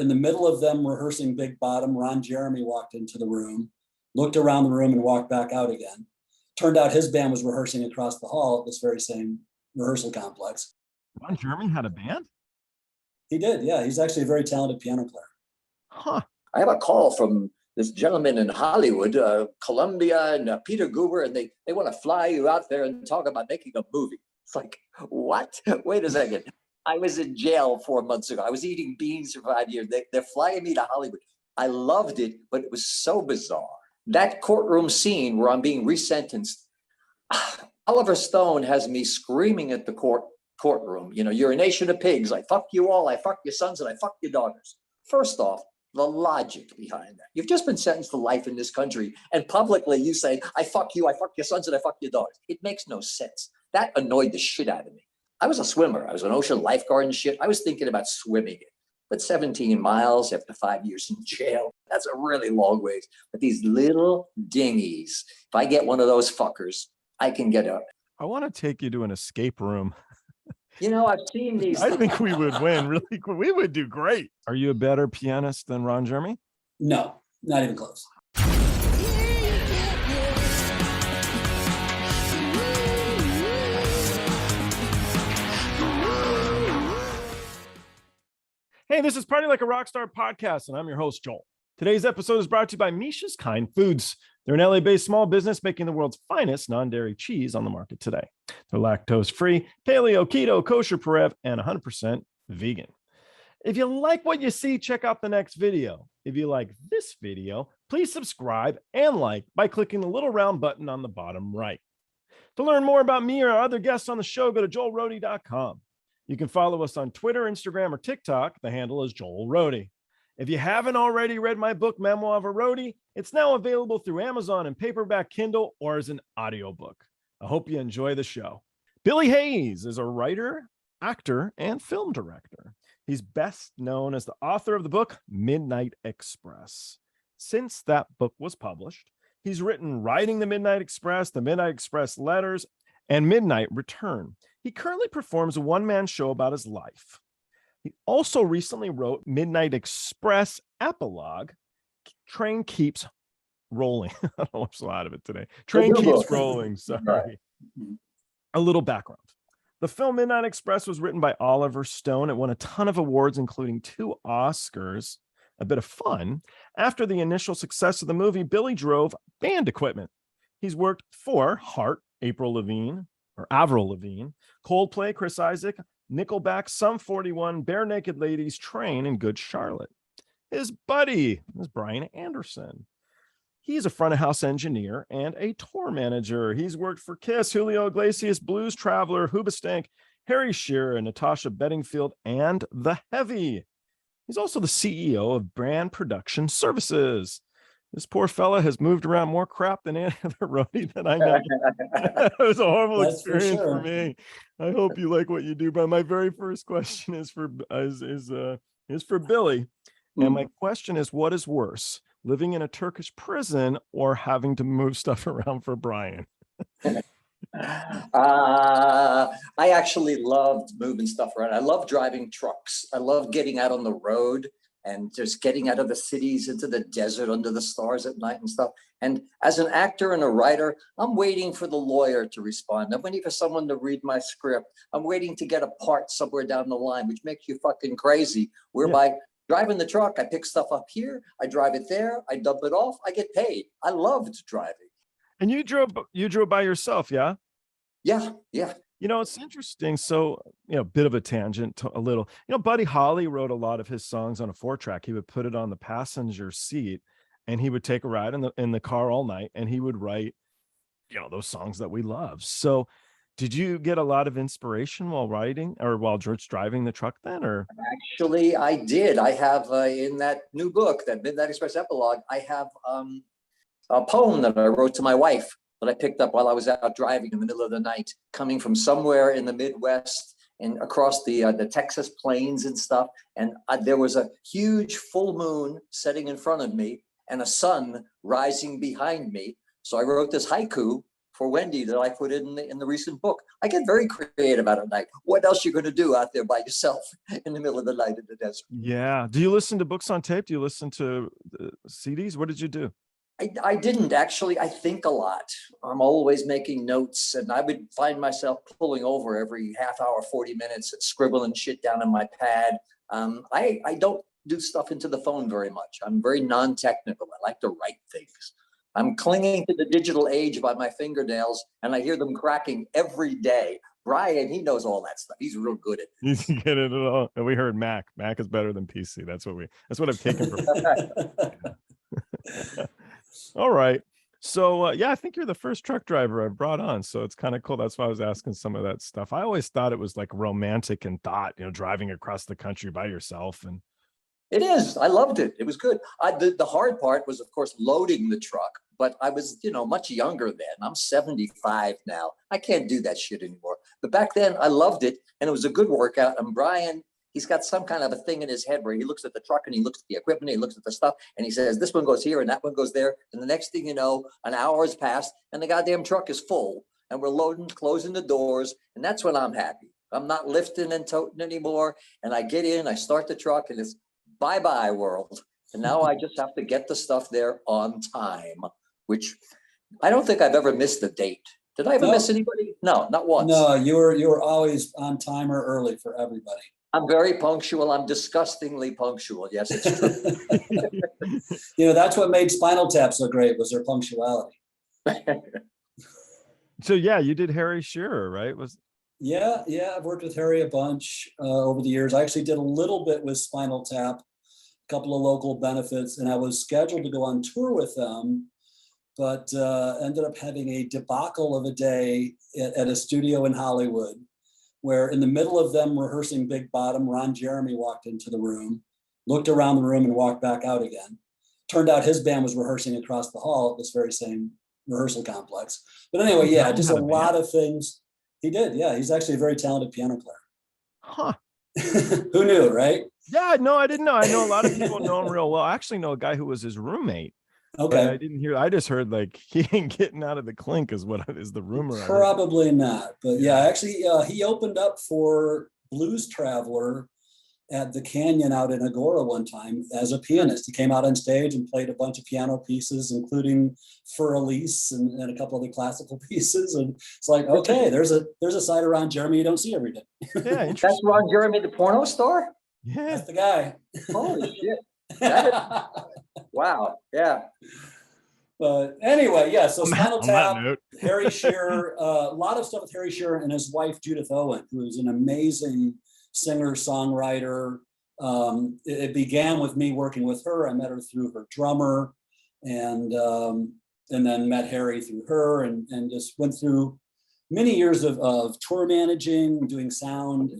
In the middle of them rehearsing Big Bottom, Ron Jeremy walked into the room, looked around the room and walked back out again. Turned out his band was rehearsing across the hall at this very same rehearsal complex. Ron Jeremy had a band? He did, yeah. He's actually a very talented piano player. Huh. I have a call from this gentleman in Hollywood, Columbia, and Peter Goober, and they want to fly you out there and talk about making a movie. It's like, what? Wait a second. I was in jail 4 months ago. I was eating beans for 5 years. They're flying me to Hollywood. I loved it, but it was so bizarre. That courtroom scene where I'm being resentenced, Oliver Stone has me screaming at the courtroom, you know, you're a nation of pigs. I fuck you all. I fuck your sons and I fuck your daughters. First off, the logic behind that. You've just been sentenced to life in this country, and publicly you say, I fuck you, I fuck your sons, and I fuck your daughters. It makes no sense. That annoyed the shit out of me. I was a swimmer. I was an ocean lifeguard and shit. I was thinking about swimming it. But 17 miles after 5 years in jail, that's a really long ways. But these little dinghies, if I get one of those fuckers, I can get up. I want to take you to an escape room. You know, I've seen these. I think we would win. Really, we would do great. Are you a better pianist than Ron Jeremy? No, not even close. Hey, this is Party Like a Rockstar podcast, and I'm your host, Joel. Today's episode is brought to you by Misha's Kind Foods. They're an LA-based small business making the world's finest non-dairy cheese on the market today. They're lactose-free, paleo, keto, kosher, Parev, and 100% vegan. If you like what you see, check out the next video. If you like this video, please subscribe and like by clicking the little round button on the bottom right. To learn more about me or other guests on the show, go to joelrody.com. You can follow us on Twitter, Instagram, or TikTok. The handle is Joel Rohde. If you haven't already read my book, Memoir of a Roadie, it's now available through Amazon and paperback Kindle or as an audiobook. I hope you enjoy the show. Billy Hayes is a writer, actor, and film director. He's best known as the author of the book, Midnight Express. Since that book was published, he's written Riding the Midnight Express, The Midnight Express Letters, and Midnight Return. He currently performs a one-man show about his life. He also recently wrote Midnight Express Epilogue, Train Keeps Rolling. I don't watch a lot of it today. Train Keeps Rolling, sorry. A little background. The film Midnight Express was written by Oliver Stone. It won a ton of awards, including 2 Oscars. A bit of fun. After the initial success of the movie, Billy drove band equipment. He's worked for Heart, Avril Lavigne, Coldplay, Chris Isaak, Nickelback, Sum 41, Barenaked Ladies, Train, and Good Charlotte. His buddy is Brian Anderson. He's a front of house engineer and a tour manager. He's worked for Kiss, Julio Iglesias, Blues Traveler, Hoobastank, Harry Shearer, Natasha Bedingfield, and The Heavy. He's also the CEO of Brand Production Services. This poor fella has moved around more crap than any other roadie that I know. It was a horrible experience for me. I hope you like what you do. But my very first question is for Billy. And my question is, what is worse, living in a Turkish prison or having to move stuff around for Brian? I actually loved moving stuff around. I love driving trucks. I love getting out on the road and just getting out of the cities into the desert under the stars at night and stuff. And as an actor and a writer, I'm waiting for the lawyer to respond. I'm waiting for someone to read my script. I'm waiting to get a part somewhere down the line, which makes you fucking crazy. Whereby driving the truck, I pick stuff up here, I drive it there, I dump it off, I get paid. I loved driving. And you drove by yourself, yeah? Yeah. You know, it's interesting. So, bit of a tangent, a little. Buddy Holly wrote a lot of his songs on a 4-track. He would put it on the passenger seat, and he would take a ride in the car all night, and he would write, those songs that we love. So, did you get a lot of inspiration while writing or while driving the truck then? Or actually, I did. I have in that new book, that Midnight Express Epilogue, I have a poem that I wrote to my wife that I picked up while I was out driving in the middle of the night, coming from somewhere in the Midwest and across the Texas plains and stuff. And there was a huge full moon setting in front of me and a sun rising behind me. So I wrote this haiku for Wendy that I put in the recent book. I get very creative out at night. What else you going to do out there by yourself in the middle of the night in the desert? Yeah. Do you listen to books on tape? Do you listen to CDs? What did you do? I didn't actually. I think a lot. I'm always making notes, and I would find myself pulling over every half hour, 40 minutes, and scribbling shit down on my pad. I don't do stuff into the phone very much. I'm very non-technical. I like to write things. I'm clinging to the digital age by my fingernails, and I hear them cracking every day. Brian, he knows all that stuff. He's real good at it. You get it at all. And we heard Mac. Mac is better than PC. That's what I've taken from. All right. So yeah, I think you're the first truck driver I've brought on. So it's kind of cool. That's why I was asking some of that stuff. I always thought it was like romantic and thought, driving across the country by yourself. And it is. I loved it. It was good. The hard part was, of course, loading the truck. But I was, much younger then. I'm 75 now. I can't do that shit anymore. But back then, I loved it, and it was a good workout. And Brian, he's got some kind of a thing in his head where he looks at the truck and he looks at the equipment, and he looks at the stuff, and he says, this one goes here and that one goes there. And the next thing you know, an hour has passed, and the goddamn truck is full, and we're loading, closing the doors, and that's when I'm happy. I'm not lifting and toting anymore, and I get in, I start the truck, and it's bye-bye world. And now I just have to get the stuff there on time, which I don't think I've ever missed a date. Did I ever miss anybody? No, not once. No, you were always on time or early for everybody. I'm very punctual. I'm disgustingly punctual. Yes, it's true. That's what made Spinal Tap so great, was their punctuality. So yeah, you did Harry Shearer, right? Yeah, I've worked with Harry a bunch over the years. I actually did a little bit with Spinal Tap, a couple of local benefits, and I was scheduled to go on tour with them, but ended up having a debacle of a day at a studio in Hollywood, where in the middle of them rehearsing Big Bottom, Ron Jeremy walked into the room, looked around the room, and walked back out again. Turned out his band was rehearsing across the hall at this very same rehearsal complex. But anyway, yeah, just a lot of things. He did, yeah. He's actually a very talented piano player. Huh. Who knew, right? Yeah, no, I didn't know. I know a lot of people know him real well. I actually know a guy who was his roommate. Okay. I didn't hear. I just heard like he ain't getting out of the clink is what is the rumor. Probably not, but yeah, actually, he opened up for Blues Traveler at the Canyon out in Agora one time as a pianist. He came out on stage and played a bunch of piano pieces, including Fur Elise and a couple other classical pieces. And it's like, okay, there's a side of Ron Jeremy you don't see every day. Yeah, interesting. That's Ron Jeremy, the porno star? Yeah, that's the guy. Holy shit. Wow. Yeah. But anyway, yeah. So Spinal Tap, note. Harry Shearer, a lot of stuff with Harry Shearer and his wife Judith Owen, who is an amazing singer songwriter. It began with me working with her. I met her through her drummer, and then met Harry through her, and just went through many years of tour managing, doing sound,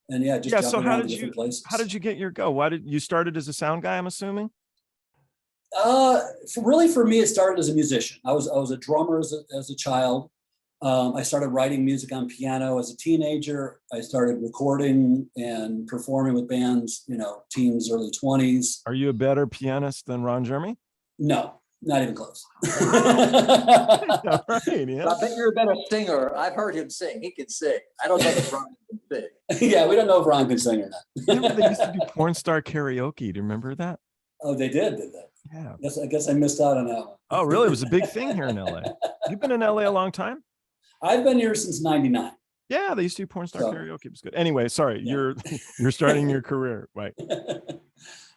and yeah, just so around to different places. How did you get your go? Why did you started as a sound guy? I'm assuming. Really, for me, it started as a musician. I was a drummer as a child. I started writing music on piano as a teenager. I started recording and performing with bands, teens, early 20s. Are you a better pianist than Ron Jeremy? No, not even close. All right, yeah. I bet you're a better singer. I've heard him sing. He can sing. I don't know if Ron can sing. Yeah, we don't know if Ron can sing or not. Remember they used to do porn star karaoke. Do you remember that? Oh, they did they? Yeah. I guess I missed out on that one. Oh, really? It was a big thing here in LA. You've been in LA a long time? I've been here since '99. Yeah, they used to do porn star karaoke. It was good. Anyway, sorry, yeah. You're starting your career, right?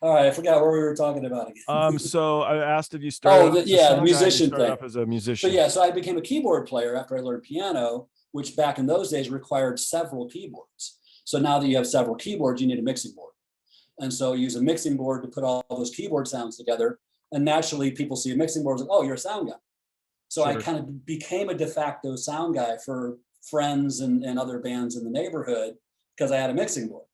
All right, I forgot what we were talking about again. So I asked if you started. The musician thing. Off as a musician. So I became a keyboard player after I learned piano, which back in those days required several keyboards. So now that you have several keyboards, you need a mixing board. And so you use a mixing board to put all those keyboard sounds together. And naturally, people see a mixing board and like, oh, you're a sound guy. So sure. I kind of became a de facto sound guy for friends and other bands in the neighborhood because I had a mixing board.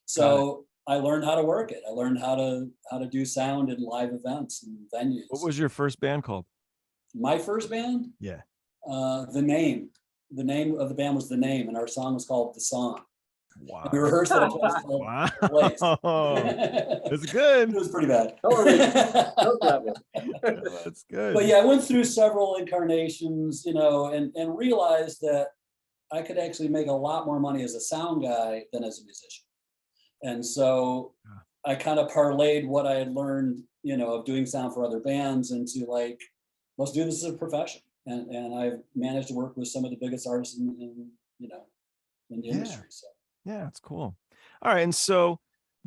So I learned how to work it. I learned how to do sound in live events and venues. What was your first band called? My first band? Yeah. The name of the band was The Name, and our song was called The Song. Wow. We rehearsed at a place called Wow. Place. It's good. It was pretty bad. No problem. That's good. But yeah, I went through several incarnations, and realized that I could actually make a lot more money as a sound guy than as a musician. And so I kind of parlayed what I had learned, of doing sound for other bands into like, let's do this as a profession. And I've managed to work with some of the biggest artists in the industry. So yeah, it's cool. All right. And so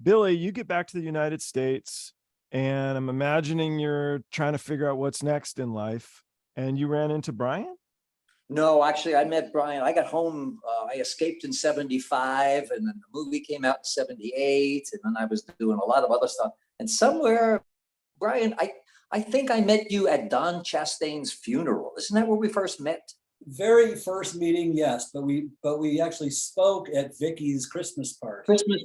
Billy, you get back to the United States, and I'm imagining you're trying to figure out what's next in life, and you ran into Brian? No, actually, I met Brian. I got home. I escaped in '75, and then the movie came out in '78, and then I was doing a lot of other stuff. And somewhere, Brian, I think I met you at Don Chastain's funeral. Isn't that where we first met? very first meeting, yes, but we actually spoke at Vicky's Christmas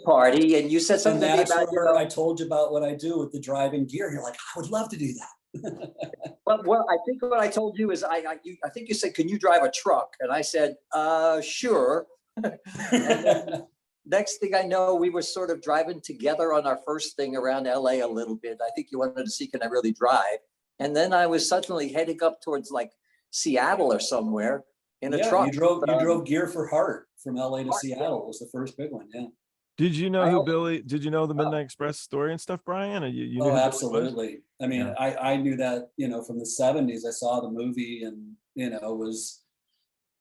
party. And you said And something to me that's about where I told you about what I do with the driving gear. You're like, I would love to do that. Well, I think what I told you is I think you said, can you drive a truck? And I said, sure. And then next thing I know, we were sort of driving together on our first thing around LA a little bit. I think you wanted to see, can I really drive? And then I was suddenly heading up towards like Seattle or somewhere in a truck. You drove Gear for Heart from LA to Seattle. Was the first big one. Yeah. Did you know did you know the Midnight Express story and stuff, Brian? Or you knew absolutely. I mean, yeah. I knew that, from the 70s. I saw the movie and, was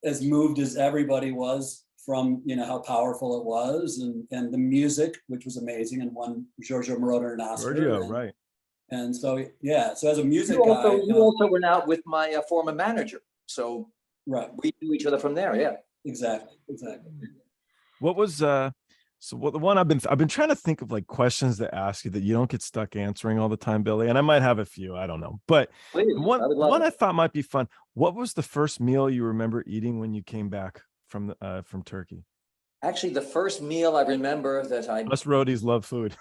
as moved as everybody was from, how powerful it was and the music, which was amazing, and won Giorgio Moroder and Oscar. Giorgio, right. And so, yeah, so as a music guy. You also went out with my former manager. So right. We knew each other from there. Yeah. Exactly. What was, the one I've been trying to think of like questions to ask you that you don't get stuck answering all the time, Billy. And I might have a few, I don't know. But please, one I thought might be fun. What was the first meal you remember eating when you came back from Turkey? Actually, the first meal I remember that Us roadies love food.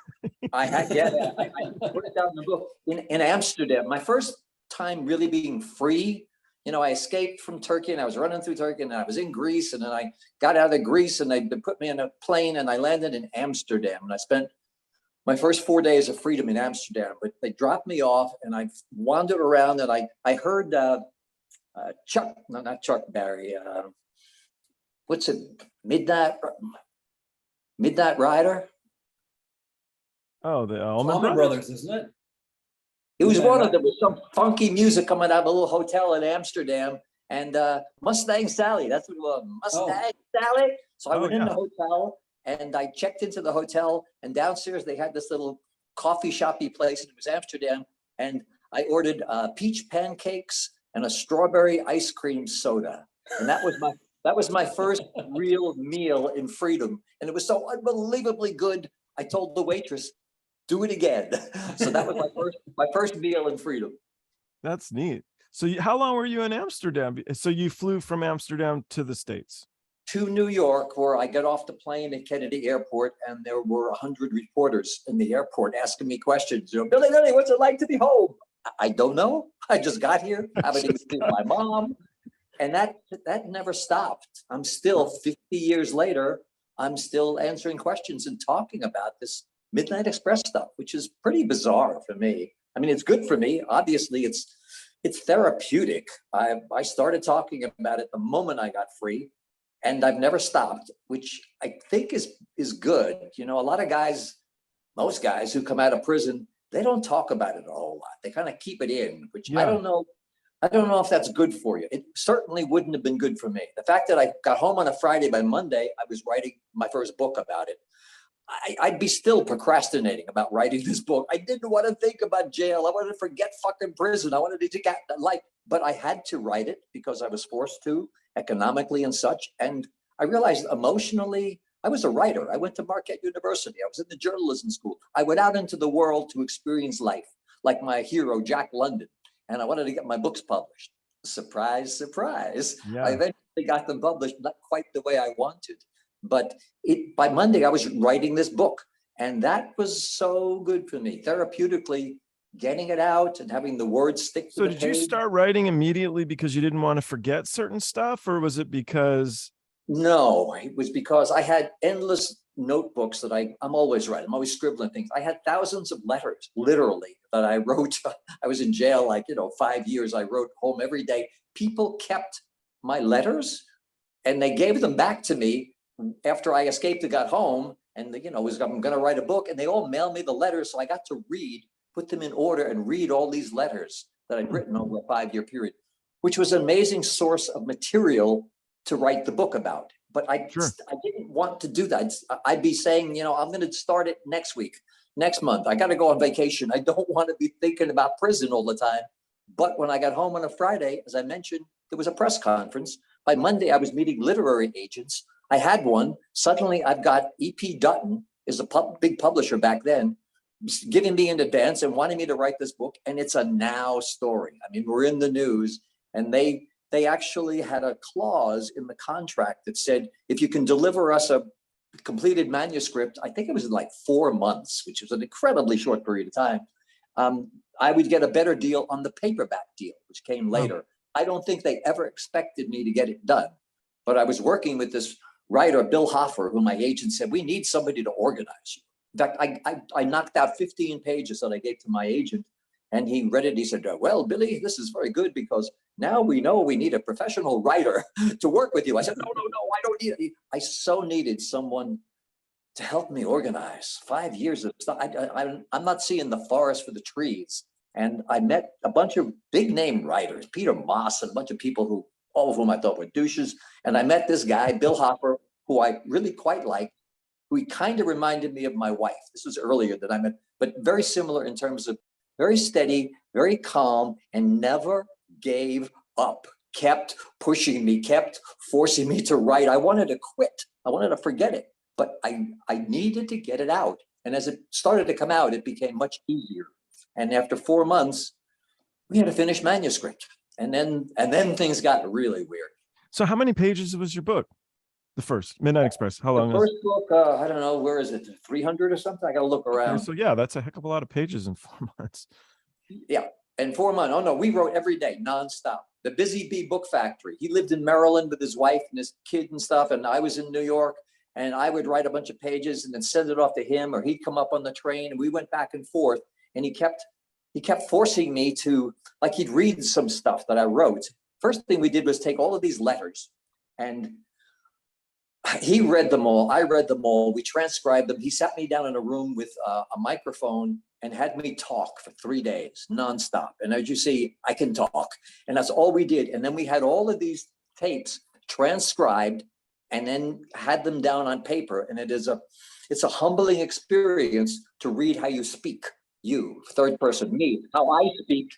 I had, I put it down in the book in Amsterdam. My first time really being free. I escaped from Turkey and I was running through Turkey and I was in Greece, and then I got out of Greece and they put me in a plane and I landed in Amsterdam, and I spent my first 4 days of freedom in Amsterdam. But they dropped me off and I wandered around and I heard not Chuck Berry. What's it? Midnight Rider. Oh, the Allman Brothers, isn't it? It was one of them with some funky music coming out of a little hotel in Amsterdam, and Mustang Sally. That's what it was, Mustang Sally. So I went in the hotel and I checked into the hotel, and downstairs they had this little coffee shoppy place, and it was Amsterdam. And I ordered peach pancakes and a strawberry ice cream soda, and that was my first real meal in freedom, and it was so unbelievably good. I told the waitress, do it again. So that was my first meal in freedom. That's neat. So how long were you in Amsterdam? So you flew from Amsterdam to the States? To New York, where I got off the plane at Kennedy Airport, and there were 100 reporters in the airport asking me questions. Billy, what's it like to be home? I don't know. I just got here. I haven't even seen my mom. And that never stopped. I'm still 50 years later, I'm still answering questions and talking about this Midnight Express stuff, which is pretty bizarre for me. I mean, it's good for me. Obviously, it's therapeutic. I started talking about it the moment I got free, and I've never stopped, which I think is good. A lot of guys, most guys who come out of prison, they don't talk about it a whole lot. They kind of keep it in, which I don't know. I don't know if that's good for you. It certainly wouldn't have been good for me. The fact that I got home on a Friday, by Monday, I was writing my first book about it. I'd be still procrastinating about writing this book. I didn't want to think about jail. I wanted to forget fucking prison. I wanted to get life, but I had to write it because I was forced to, economically and such. And I realized emotionally, I was a writer. I went to Marquette University. I was in the journalism school. I went out into the world to experience life, like my hero, Jack London. And I wanted to get my books published. Surprise, surprise. Yeah. I eventually got them published, not quite the way I wanted. But by Monday, I was writing this book. And that was so good for me. Therapeutically, getting it out and having the words stick to the page. So did you start writing immediately because you didn't want to forget certain stuff? Or was it because... No, it was because I had endless notebooks that I'm always writing. I'm always scribbling things. I had thousands of letters, literally, that I wrote. I was in jail, 5 years. I wrote home every day. People kept my letters and they gave them back to me after I escaped and got home. And, I'm going to write a book, and they all mailed me the letters. So I got to put them in order and read all these letters that I'd written over a 5-year period, which was an amazing source of material to write the book about. But I didn't want to do that. I'd be saying, I'm going to start it next week, next month. I got to go on vacation. I don't want to be thinking about prison all the time. But when I got home on a Friday, as I mentioned, there was a press conference. By Monday, I was meeting literary agents. I had one. Suddenly, I've got E.P. Dutton, is a big publisher back then, giving me in advance and wanting me to write this book. And it's a now story. I mean, we're in the news, and they actually had a clause in the contract that said, if you can deliver us a completed manuscript, I think it was in like 4 months, which was an incredibly short period of time, I would get a better deal on the paperback deal, which came later. I don't think they ever expected me to get it done, but I was working with this writer, Bill Hoffer, who my agent said, we need somebody to organize you. In fact, I knocked out 15 pages that I gave to my agent, and he read it. He said, well, Billy, this is very good because now we know we need a professional writer to work with you. I said, no, I don't need it. I so needed someone to help me organize 5 years of stuff. I'm not seeing the forest for the trees. And I met a bunch of big name writers, Peter Moss, and a bunch of people all of whom I thought were douches. And I met this guy, Bill Hopper, who I really quite liked, who he kind of reminded me of my wife. This was earlier that I met, but very similar in terms of very steady, very calm, and never gave up, kept pushing me, kept forcing me to write. I wanted to quit. I wanted to forget it, but I needed to get it out. And as it started to come out, it became much easier. And after 4 months, we had a finished manuscript. And then things got really weird. So how many pages was your book? The first, Midnight Express. How long? The first book, I don't know, where is it? 300 or something? I got to look around. Okay, so yeah, that's a heck of a lot of pages in 4 months. Yeah, and 4 months. Oh no, we wrote every day, nonstop. The Busy Bee Book Factory. He lived in Maryland with his wife and his kid and stuff, and I was in New York, and I would write a bunch of pages and then send it off to him, or he'd come up on the train, and we went back and forth, and he kept forcing me to, like, he'd read some stuff that I wrote. First thing we did was take all of these letters, and he read them all. I read them all. We transcribed them. He sat me down in a room with a microphone and had me talk for 3 days nonstop. And as you see, I can talk. And that's all we did. And then we had all of these tapes transcribed and then had them down on paper. And it's a humbling experience to read how you speak. You, third person, me, how I speak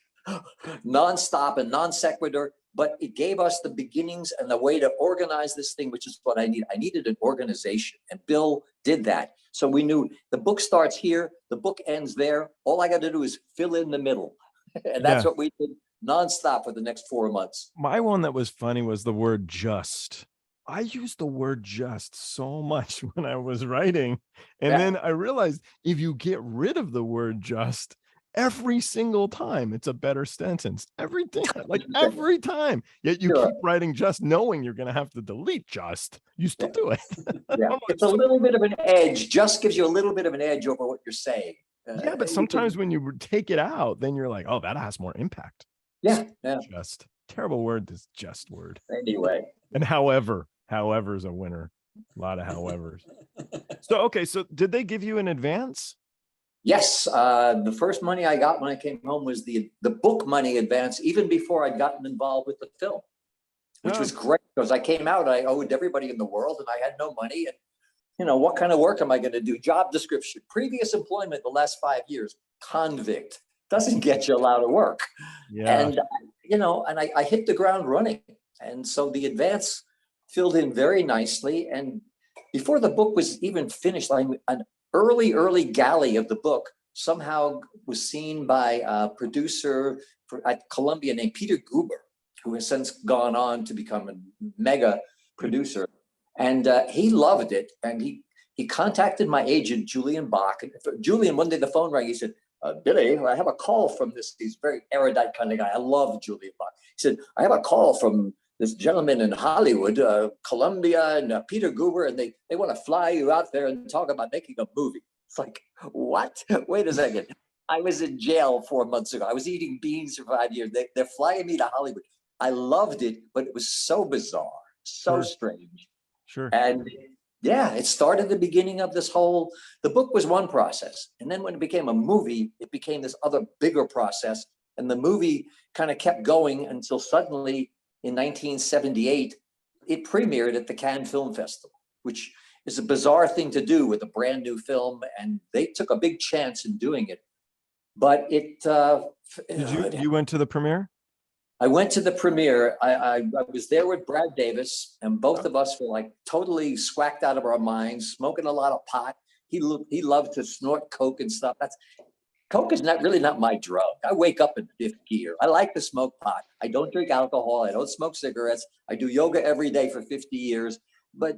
nonstop and non sequitur. But it gave us the beginnings and the way to organize this thing, which is what I need. I needed an organization, and Bill did that. So we knew the book starts here, the book ends there. All I got to do is fill in the middle. And that's what we did nonstop for the next 4 months. My one that was funny was the word just. I used the word just so much when I was writing. And then I realized if you get rid of the word just, every single time it's a better sentence. Every time. Yet you keep writing just knowing you're going to have to delete just. You still do it. It's a little bit of an edge. Just gives you a little bit of an edge over what you're saying. But sometimes when you take it out, then you're like, oh, that has more impact. Yeah. Just. Terrible word, this just word. Anyway. And however is a winner. A lot of howevers. So did they give you an advance? Yes, the first money I got when I came home was the book money advance, even before I'd gotten involved with the film, which was great because I came out, I owed everybody in the world and I had no money. And, what kind of work am I going to do? Job description, previous employment the last 5 years, convict, doesn't get you a lot of work. Yeah. And, I hit the ground running. And so the advance filled in very nicely. And before the book was even finished, an early galley of the book somehow was seen by a producer at Columbia named Peter Goober, who has since gone on to become a mega producer. And he loved it. And he contacted my agent, Julian Bach. And Julian, one day the phone rang. He said, Billy, I have a call from he's very erudite kind of guy. I love Julian Bach. He said, I have a call from this gentleman in Hollywood, Columbia, and Peter Goober, and they want to fly you out there and talk about making a movie. It's like, what? Wait a second. I was in jail 4 months ago. I was eating beans for 5 years. They're flying me to Hollywood. I loved it, but it was so bizarre, so strange. Sure. And yeah, it started the beginning of this whole, the book was one process. And then when it became a movie, it became this other bigger process. And the movie kind of kept going until suddenly in 1978, it premiered at the Cannes Film Festival, which is a bizarre thing to do with a brand new film. And they took a big chance in doing it. But it, you went to the premiere? I went to the premiere. I was there with Brad Davis, and both of us were like totally swacked out of our minds, smoking a lot of pot. He loved to snort coke and stuff. Coke is not my drug. I wake up in fifth gear. I like to smoke pot. I don't drink alcohol. I don't smoke cigarettes. I do yoga every day for 50 years. But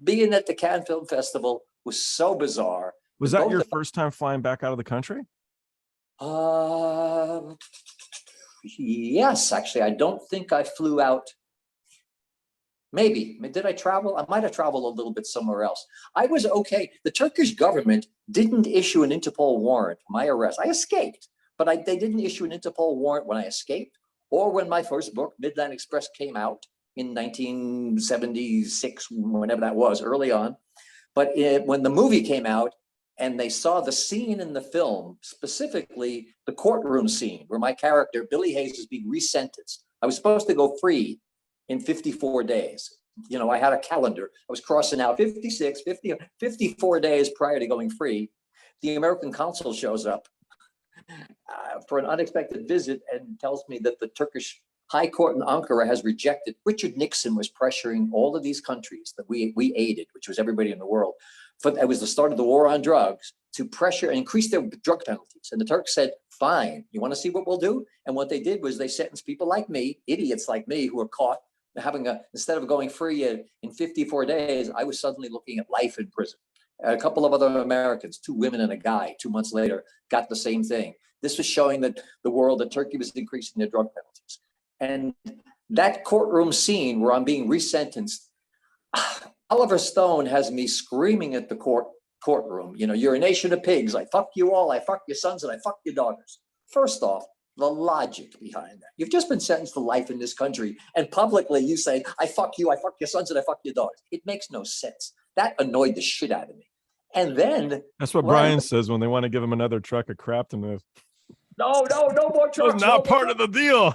being at the Cannes Film Festival was so bizarre. Was that your first time flying back out of the country? Yes, actually, I don't think I flew out. Maybe. Did I travel? I might have traveled a little bit somewhere else. I was okay. The Turkish government didn't issue an Interpol warrant for my arrest. I escaped, but they didn't issue an Interpol warrant when I escaped or when my first book, Midland Express, came out in 1976, whenever that was, early on. But when the movie came out, and they saw the scene in the film, specifically the courtroom scene where my character, Billy Hayes, is being resentenced. I was supposed to go free in 54 days. You know, I had a calendar. I was crossing out 56, 50, 54 days prior to going free. The American consul shows up for an unexpected visit and tells me that the Turkish High Court in Ankara has rejected. Richard Nixon was pressuring all of these countries that we aided, which was everybody in the world. It was the start of the war on drugs, to pressure and increase their drug penalties. And the Turks said, fine, you want to see what we'll do? And what they did was they sentenced people like me, idiots like me, who were caught instead of going free in 54 days, I was suddenly looking at life in prison. A couple of other Americans, 2 women and a guy, 2 months later, got the same thing. This was showing that the world, that Turkey was increasing their drug penalties. And that courtroom scene where I'm being resentenced, Oliver Stone has me screaming at the courtroom, you know, you're a nation of pigs. I fuck you all. I fuck your sons and I fuck your daughters. First off, the logic behind that. You've just been sentenced to life in this country. And publicly you say, I fuck you, I fuck your sons and I fuck your daughters. It makes no sense. That annoyed the shit out of me. And then. That's what Brian says when they want to give him another truck of crap to move. No more trucks. That's not part of the deal.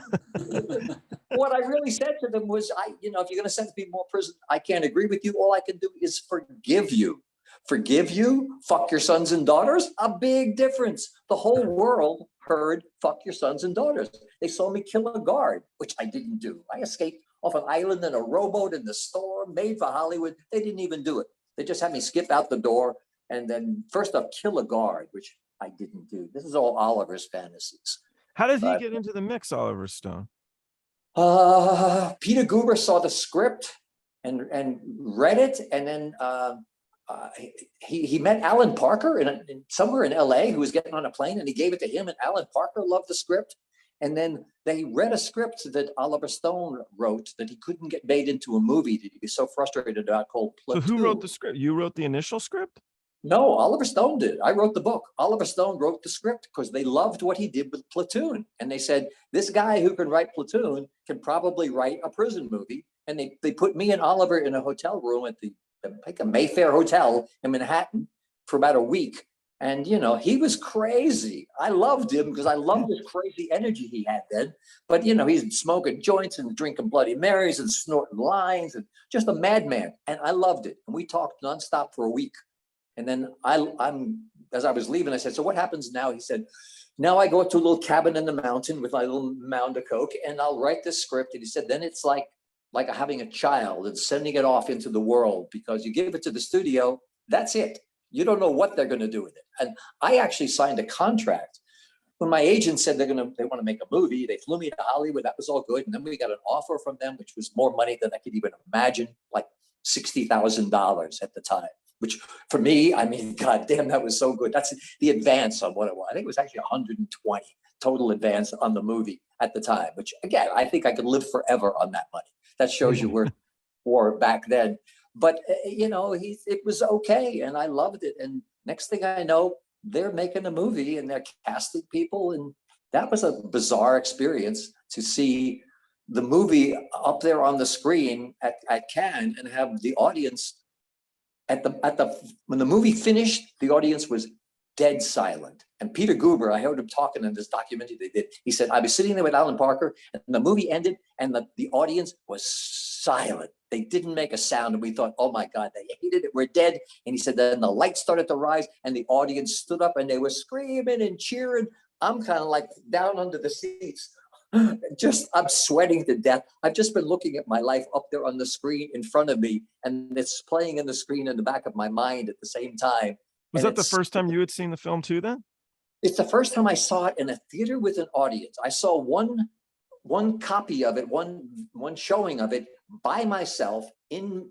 What I really said to them was, if you're going to send me more prison, I can't agree with you. All I can do is forgive you. Forgive you, fuck your sons and daughters, a big difference. The whole world heard fuck your sons and daughters. They saw me kill a guard, which I didn't do. I escaped off an island in a rowboat in the storm, made for Hollywood. They didn't even do it. They just had me skip out the door and then first off kill a guard, which I didn't do. This is all Oliver's fantasies. How did he get into the mix, Oliver Stone? Peter Goober saw the script and read it, and then he met Alan Parker in somewhere in LA, who was getting on a plane, and he gave it to him, and Alan Parker loved the script. And then they read a script that Oliver Stone wrote that he couldn't get made into a movie that he was so frustrated about, called Platoon. So who wrote the script? You wrote the initial script? No, Oliver Stone did. I wrote the book. Oliver Stone wrote the script because they loved what he did with Platoon. And they said, this guy who can write Platoon can probably write a prison movie. And they put me and Oliver in a hotel room at a Mayfair Hotel in Manhattan for about a week. And, he was crazy. I loved him because I loved this crazy energy he had then. But, he's smoking joints and drinking Bloody Marys and snorting lines and just a madman. And I loved it. And we talked nonstop for a week. And then as I was leaving, I said, so what happens now? He said, now I go to a little cabin in the mountain with my little mound of coke and I'll write this script. And he said, then it's like having a child and sending it off into the world, because you give it to the studio, that's it. You don't know what they're going to do with it. And I actually signed a contract. When my agent said they want to make a movie, they flew me to Hollywood. That was all good. And then we got an offer from them, which was more money than I could even imagine, like $60,000 at the time. Which for me, I mean, God damn, that was so good. That's the advance on what it was. I think it was actually 120 total advance on the movie at the time, which again, I think I could live forever on that money. That shows you where or back then. But you know, it was okay, and I loved it. And next thing I know, they're making a movie and they're casting people, and that was a bizarre experience to see the movie up there on the screen at Cannes and have the audience when the movie finished, the audience was dead silent. And Peter Goober, I heard him talking in this documentary they did. He said, I was sitting there with Alan Parker and the movie ended and the audience was silent. They didn't make a sound. And we thought, oh my God, they hated it. We're dead. And he said, then the lights started to rise and the audience stood up and they were screaming and cheering. I'm kind of like down under the seats. I'm sweating to death. I've just been looking at my life up there on the screen in front of me, and it's playing in the screen in the back of my mind at the same time. Was that the first time you had seen the film too then? It's the first time I saw it in a theater with an audience. I saw one copy of it, one showing of it by myself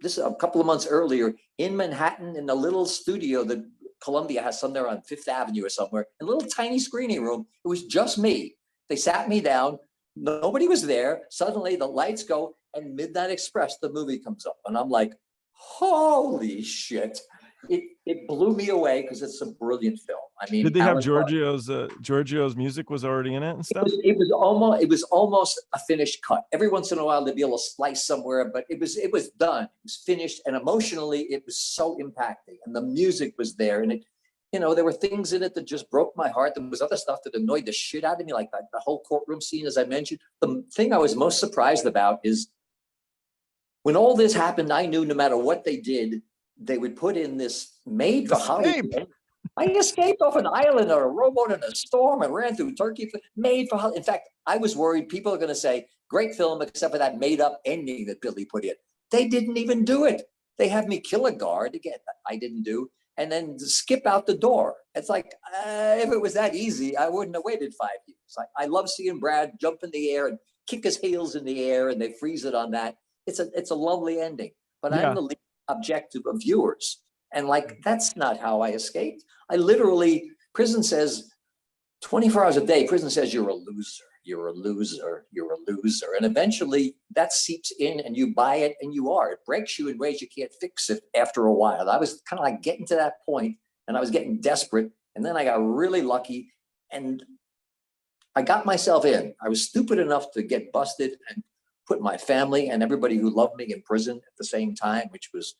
this a couple of months earlier in Manhattan in a little studio that Columbia has somewhere on Fifth Avenue or somewhere, in a little tiny screening room. It was just me. They sat me down. Nobody was there. Suddenly the lights go and Midnight Express, the movie comes up. And I'm like, holy shit. It blew me away because it's a brilliant film. I mean, did they have Giorgio's music was already in it and stuff? It was almost a finished cut. Every once in a while they'd be able to splice somewhere, but it was done. It was finished, and emotionally it was so impacting. And the music was there, and there were things in it that just broke my heart. There was other stuff that annoyed the shit out of me, like the whole courtroom scene, as I mentioned. The thing I was most surprised about is when all this happened, I knew no matter what they did, they would put in this made for Hollywood. I escaped off an island or a rowboat in a storm and ran through Turkey. Made for Hollywood. In fact, I was worried people are going to say, great film, except for that made up ending that Billy put in. They didn't even do it. They had me kill a guard, again, I didn't do, and then skip out the door. It's like, if it was that easy, I wouldn't have waited 5 years. I love seeing Brad jump in the air and kick his heels in the air and they freeze it on that. It's a lovely ending, but I'm the lead objective of viewers. And that's not how I escaped. Prison says 24 hours a day, prison says you're a loser, you're a loser, you're a loser. And eventually that seeps in and you buy it and you are. It breaks you in ways you can't fix it after a while. I was kind of like getting to that point and I was getting desperate. And then I got really lucky and I got myself in. I was stupid enough to get busted and put my family and everybody who loved me in prison at the same time, which was,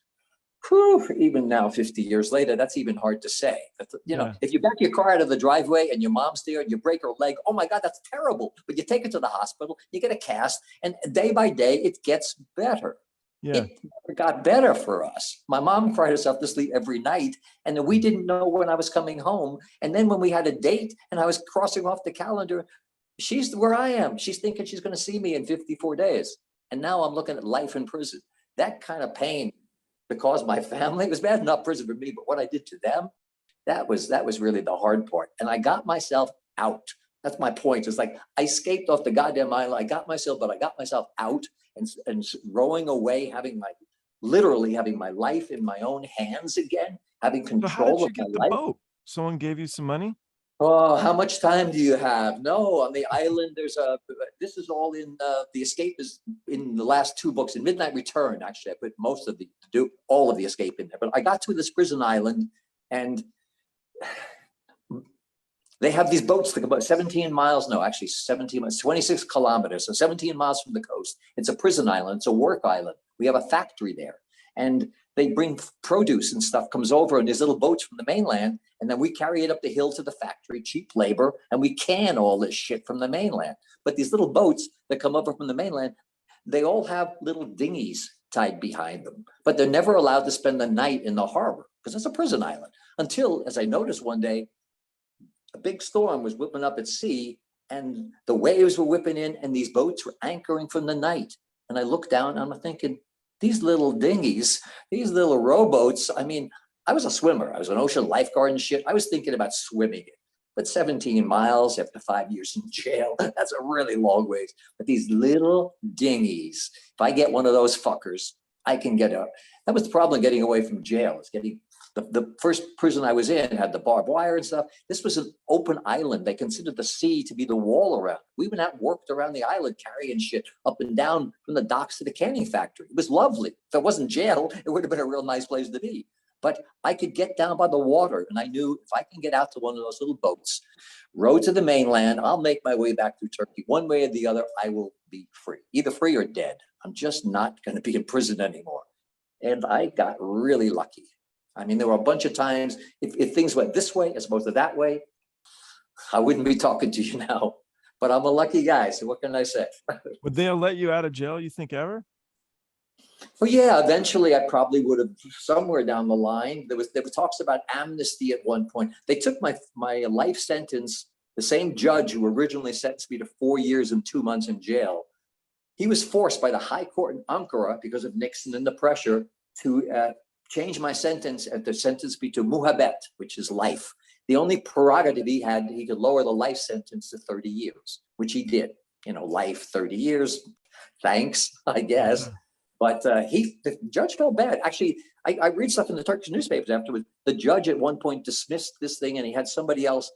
even now, 50 years later, that's even hard to say. But, if you back your car out of the driveway and your mom's there and you break her leg, oh my God, that's terrible. But you take it to the hospital, you get a cast, and day by day, it gets better. Yeah. It never got better for us. My mom cried herself to sleep every night, and then we didn't know when I was coming home. And then when we had a date and I was crossing off the calendar, she's where I am. She's thinking she's going to see me in 54 days. And now I'm looking at life in prison. That kind of pain because my family, it was bad enough prison for me, but what I did to them, that was really the hard part. And I got myself out. That's my point. It's like I escaped off the goddamn island. I got myself out and rowing away, literally having my life in my own hands again, having control of my life. Boat? Someone gave you some money? Oh, how much time do you have? No, on the island, this is all in, the escape is in the last 2 books. In Midnight Return, actually, I put all of the escape in there. But I got to this prison island and they have these boats that go about 17 miles, no, actually 17 miles, 26 kilometers. So 17 miles from the coast. It's a prison island. It's a work island. We have a factory there. And they bring produce and stuff comes over in these little boats from the mainland. And then we carry it up the hill to the factory, cheap labor, and we can all this shit from the mainland. But these little boats that come over from the mainland, they all have little dinghies tied behind them, but they're never allowed to spend the night in the harbor because it's a prison island. Until, as I noticed one day, a big storm was whipping up at sea and the waves were whipping in and these boats were anchoring from the night. And I looked down and I'm thinking, these little dinghies, these little rowboats, I mean, I was a swimmer. I was an ocean lifeguard and shit. I was thinking about swimming it. But 17 miles after 5 years in jail, that's a really long ways. But these little dinghies, if I get one of those fuckers, I can get out. That was the problem getting away from jail, is getting the first prison I was in had the barbed wire and stuff. This was an open island. They considered the sea to be the wall around. We went out and worked around the island, carrying shit up and down from the docks to the canning factory. It was lovely. If it wasn't jail, it would have been a real nice place to be. But I could get down by the water, and I knew if I can get out to one of those little boats, row to the mainland, I'll make my way back through Turkey. One way or the other, I will be free, either free or dead. I'm just not going to be in prison anymore. And I got really lucky. I mean, there were a bunch of times, if things went this way as opposed to that way, I wouldn't be talking to you now. But I'm a lucky guy, so what can I say? Would they let you out of jail, you think, ever? Well, yeah, eventually I probably would have, somewhere down the line. There were talks about amnesty at one point. They took my life sentence, the same judge who originally sentenced me to 4 years and 2 months in jail. He was forced by the High Court in Ankara, because of Nixon and the pressure, to change my sentence and to sentence me to muhabbet, which is life. The only prerogative he had, he could lower the life sentence to 30 years, which he did. You know, life, 30 years. Thanks, I guess. But the judge felt bad. Actually, I read stuff in the Turkish newspapers afterwards. The judge at one point dismissed this thing, and he had somebody else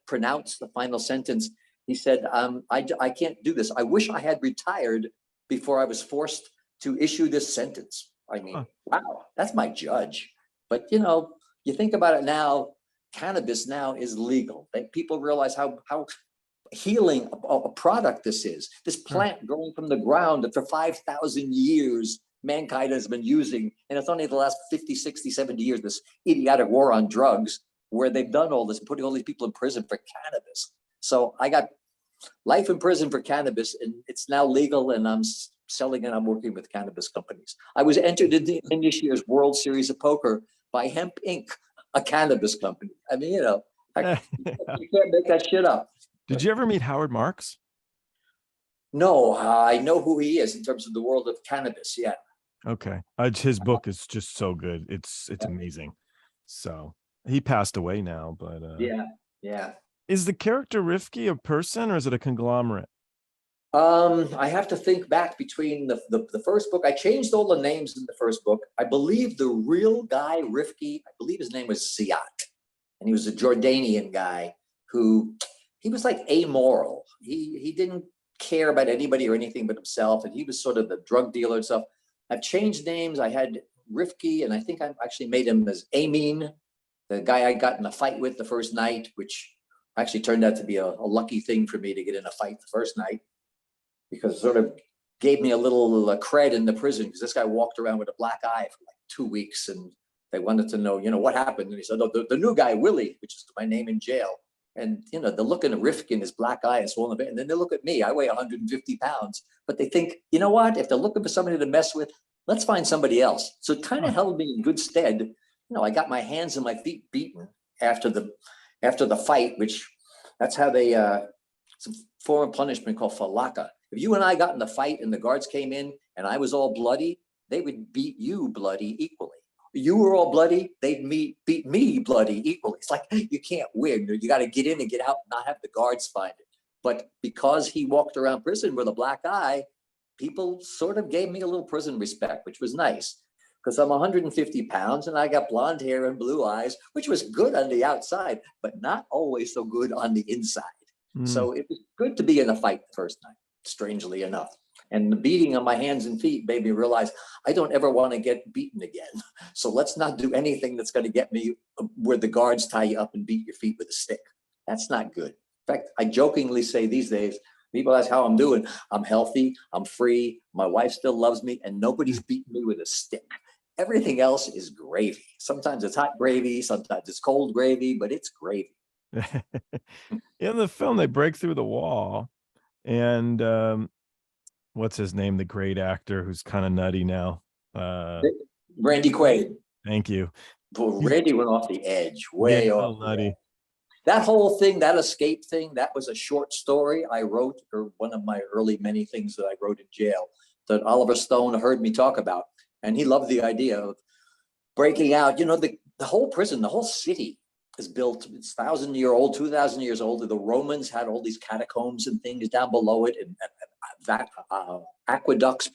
pronounce the final sentence. He said, I can't do this. I wish I had retired before I was forced to issue this sentence. I mean, wow, that's my judge. But, you know, you think about it now, cannabis now is legal. People realize how healing a product this is. This plant growing from the ground that for 5,000 years mankind has been using, and it's only the last 50, 60, 70 years, this idiotic war on drugs, where they've done all this, putting all these people in prison for cannabis. So I got life in prison for cannabis, and it's now legal, and I'm selling and I'm working with cannabis companies. I was entered in this year's World Series of Poker by Hemp Inc., a cannabis company. I mean, you know, you can't make that shit up. Did you ever meet Howard Marks? No, I know who he is in terms of the world of cannabis. Yeah. Okay. His book is just so good. It's amazing. So he passed away now, but yeah. Is the character Rifki a person, or is it a conglomerate? I have to think back between the first book. I changed all the names in the first book. I believe the real guy, Rifki, I believe his name was Isaak, and he was a Jordanian guy who, he was like amoral. He didn't care about anybody or anything but himself, and he was sort of the drug dealer and stuff. I've changed names. I had Rifki, and I think I actually made him as Amin, the guy I got in a fight with the first night, which actually turned out to be a lucky thing for me to get in a fight the first night, because it sort of gave me a little cred in the prison, because this guy walked around with a black eye for like 2 weeks, and they wanted to know, you know, what happened. And he said, "No, the new guy, Willie," which is my name in jail. And, you know, they're looking at Rifki and his black eye is swollen a bit. And then they look at me, I weigh 150 pounds, but they think, you know what, if they're looking for somebody to mess with, let's find somebody else. So it kind of held me in good stead. You know, I got my hands and my feet beaten after the fight, which that's how they, it's a form of punishment called falaka. If you and I got in the fight and the guards came in and I was all bloody, they would beat you bloody equally. You were all bloody, they'd beat me bloody equally. It's like, you can't win. You got to get in and get out, not have the guards find it. But because he walked around prison with a black eye, people sort of gave me a little prison respect, which was nice, because I'm 150 pounds and I got blonde hair and blue eyes, which was good on the outside, but not always so good on the inside. So it was good to be in a fight the first night, strangely enough. And the beating on my hands and feet made me realize I don't ever want to get beaten again. So let's not do anything that's going to get me where the guards tie you up and beat your feet with a stick. That's not good. In fact, I jokingly say these days, people ask how I'm doing. I'm healthy, I'm free, my wife still loves me, and nobody's beating me with a stick. Everything else is gravy. Sometimes it's hot gravy, sometimes it's cold gravy, but it's gravy. In the film, they break through the wall, and what's his name? The great actor who's kind of nutty now. Randy Quaid. Thank you. Well, Randy went off the edge, way off. Nutty. That whole thing, that escape thing, that was a short story I wrote, or one of my early many things that I wrote in jail that Oliver Stone heard me talk about. And he loved the idea of breaking out. You know, the whole prison, the whole city is built, it's 1,000-year-old, 2,000 years old. The Romans had all these catacombs and things down below it, and aqueducts.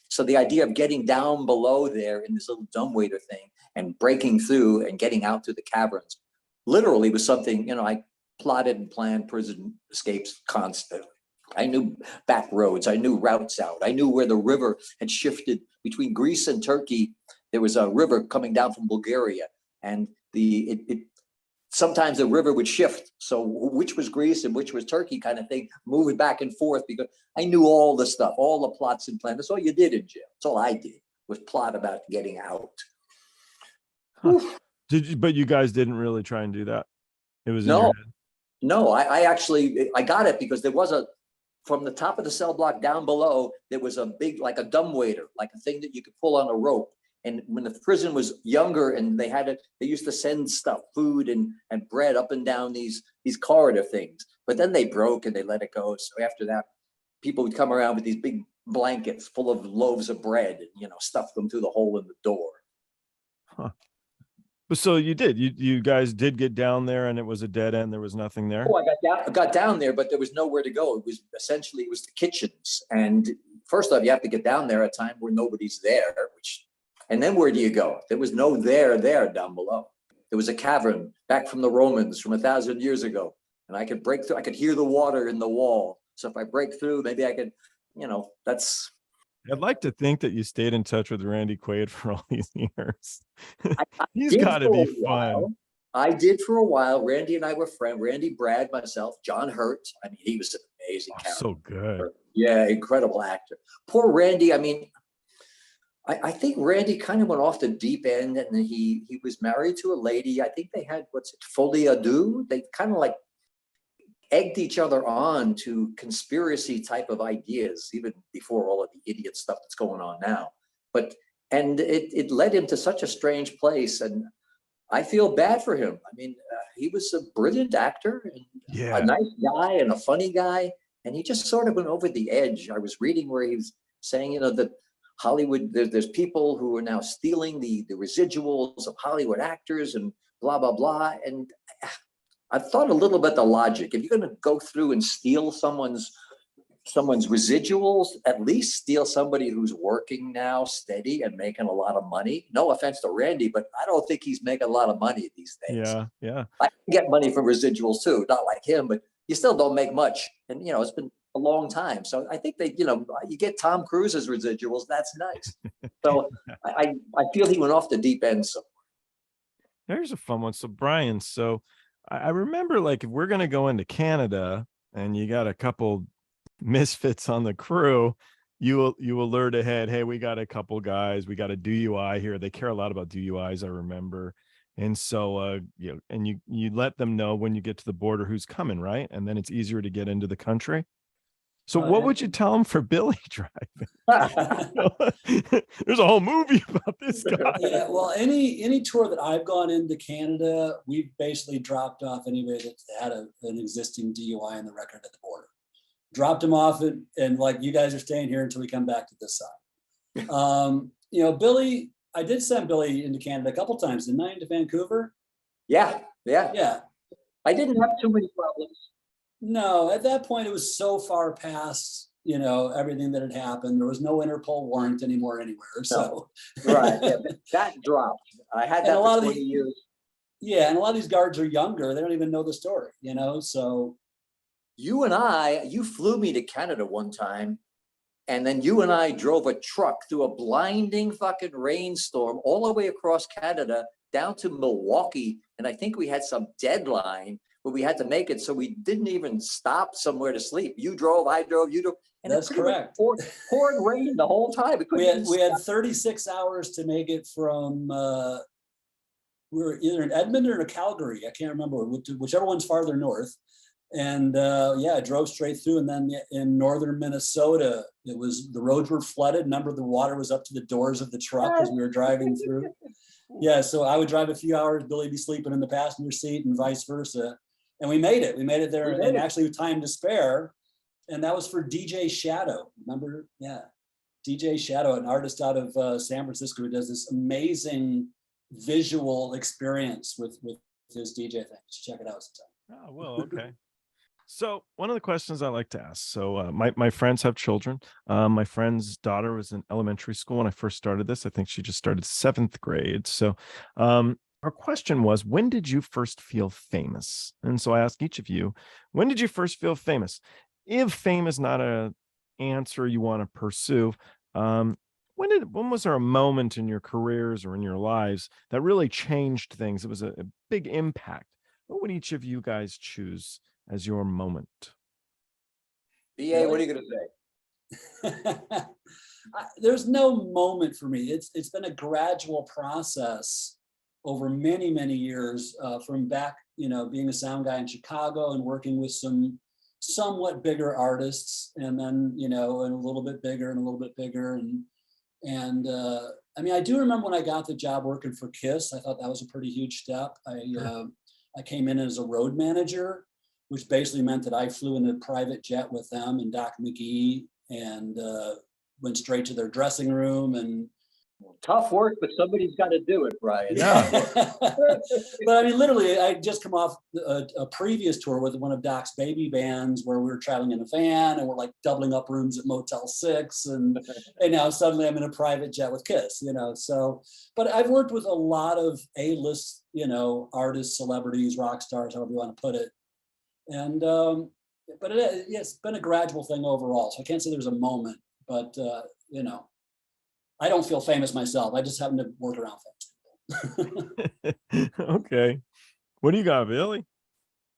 So the idea of getting down below there in this little dumbwaiter thing and breaking through and getting out through the caverns literally was something, I plotted and planned prison escapes constantly. I knew back roads. I knew routes out. I knew where the river had shifted between Greece and Turkey. There was a river coming down from Bulgaria, and sometimes the river would shift. So which was Greece and which was Turkey kind of thing, moving back and forth, because I knew all the stuff, all the plots and plans. That's all you did in jail. That's all I did, was plot about getting out. Huh. But you guys didn't really try and do that? It was no, in your head? No, I actually got it because there was from the top of the cell block down below, there was a big, like a dumbwaiter, like a thing that you could pull on a rope. And when the prison was younger and they used to send stuff, food and bread up and down these corridor things. But then they broke and they let it go. So after that, people would come around with these big blankets full of loaves of bread and, stuff them through the hole in the door. Huh. But so you guys did get down there and it was a dead end. There was nothing there. Oh, I got down there, but there was nowhere to go. It was the kitchens. And first off, you have to get down there at a time where nobody's there, and then where do you go? There was no there down below. There was a cavern back from the Romans from 1,000 years ago. And I could break through, I could hear the water in the wall. So if I break through, maybe I could, that's. I'd like to think that you stayed in touch with Randy Quaid for all these years. He's got to be fun. I did for a while. Randy and I were friends. Randy, Brad, myself, John Hurt. I mean, he was an amazing character. So good. Yeah, incredible actor. Poor Randy. I mean, I think Randy kind of went off the deep end, and he was married to a lady. I think they had folie à deux. They kind of like egged each other on to conspiracy type of ideas, even before all of the idiot stuff that's going on now. And it led him to such a strange place. And I feel bad for him. I mean, he was a brilliant actor and a nice guy and a funny guy. And he just sort of went over the edge. I was reading where he was saying, that Hollywood, there's people who are now stealing the residuals of Hollywood actors and blah, blah, blah. And I've thought a little bit the logic. If you're going to go through and steal someone's residuals, at least steal somebody who's working now, steady and making a lot of money. No offense to Randy, but I don't think he's making a lot of money these days. Yeah. I can get money from residuals too, not like him, but you still don't make much. And, it's been a long time. So I think you get Tom Cruise's residuals. That's nice. So I feel he went off the deep end somewhere. There's a fun one. So Brian, I remember, like, if we're going to go into Canada and you got a couple misfits on the crew, you alert ahead, hey, we got a couple guys, we got a DUI here. They care a lot about DUIs, I remember. And so and you let them know when you get to the border who's coming, right? And then it's easier to get into the country. So what would you tell them for Billy driving? There's a whole movie about this guy. Yeah, well, any tour that I've gone into Canada, we've basically dropped off anybody that had an existing DUI in the record at the border. Dropped them off and like, you guys are staying here until we come back to this side. Billy, I did send Billy into Canada a couple times, didn't I, into Vancouver? Yeah. I didn't have too many problems. No, at that point, it was so far past, everything that had happened. There was no Interpol warrant anymore anywhere. So, right. Yeah, that dropped. I had that for 20 years. Yeah. And a lot of these guards are younger. They don't even know the story, so. You flew me to Canada one time, and then you and I drove a truck through a blinding fucking rainstorm all the way across Canada down to Milwaukee. And I think we had some deadline where we had to make it. So we didn't even stop somewhere to sleep. You drove, I drove, you drove. And that's correct. Poured rain the whole time. We had 36 hours to make it from, we were either in Edmonton or Calgary. I can't remember, whichever one's farther north. And I drove straight through. And then in northern Minnesota, the roads were flooded. Remember, the water was up to the doors of the truck as we were driving through. Yeah, so I would drive a few hours, Billy be sleeping in the passenger seat and vice versa. And we made it. We made it there and actually with time to spare. And that was for DJ Shadow. Remember? Yeah. DJ Shadow, an artist out of San Francisco who does this amazing visual experience with his DJ thing. Check it out sometime. Oh, well, okay. So one of the questions I like to ask. So my friends have children. My friend's daughter was in elementary school when I first started this. I think she just started 7th grade. So our question was, when did you first feel famous? And so I ask each of you, when did you first feel famous? If fame is not a answer you want to pursue, when was there a moment in your careers or in your lives that really changed things? It was a big impact. What would each of you guys choose as your moment? BA, what are you going to say? There's no moment for me. It's been a gradual process over many, many years, from back, being a sound guy in Chicago and working with some somewhat bigger artists, and then, and a little bit bigger and a little bit bigger. And I mean, I do remember when I got the job working for KISS, I thought that was a pretty huge step. I came in as a road manager, which basically meant that I flew in a private jet with them and Doc McGee, and went straight to their dressing room. And tough work, but somebody's got to do it, Brian. Yeah. But I mean, literally, I just come off a previous tour with one of Doc's baby bands where we were traveling in a van and we're like doubling up rooms at Motel 6. And now suddenly I'm in a private jet with KISS, so, but I've worked with a lot of A-list, artists, celebrities, rock stars, however you want to put it. And, but it's been a gradual thing overall. So I can't say there's a moment, but, I don't feel famous myself. I just happen to work around famous people. Okay. What do you got, Billy?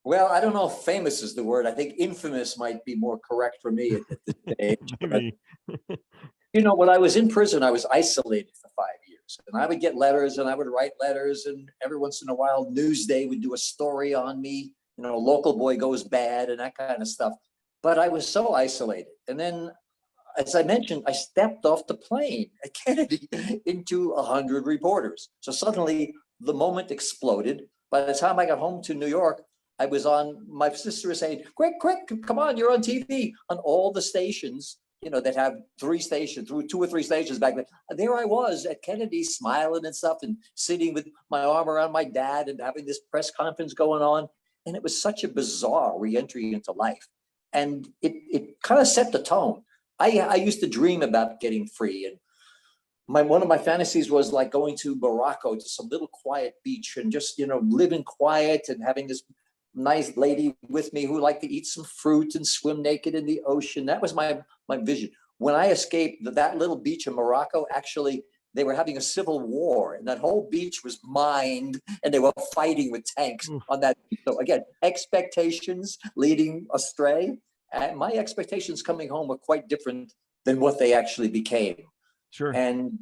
Well, I don't know if famous is the word. I think infamous might be more correct for me at this stage. Maybe. When I was in prison, I was isolated for 5 years. And I would get letters and I would write letters. And every once in a while, Newsday would do a story on me. Local boy goes bad and that kind of stuff. But I was so isolated. And then, as I mentioned, I stepped off the plane at Kennedy into 100 reporters. So suddenly the moment exploded. By the time I got home to New York, I was on, my sister was saying, quick, come on, you're on TV on all the stations, that have 3 stations, through 2 or 3 stations back then. And there I was at Kennedy smiling and stuff and sitting with my arm around my dad and having this press conference going on. And it was such a bizarre reentry into life. And it kind of set the tone. I used to dream about getting free, and one of my fantasies was like going to Morocco, to some little quiet beach, and just living quiet and having this nice lady with me who liked to eat some fruit and swim naked in the ocean. That was my vision. When I escaped that little beach in Morocco, actually they were having a civil war, and that whole beach was mined, and they were fighting with tanks on that beach. So again, expectations leading astray. And my expectations coming home were quite different than what they actually became. Sure. And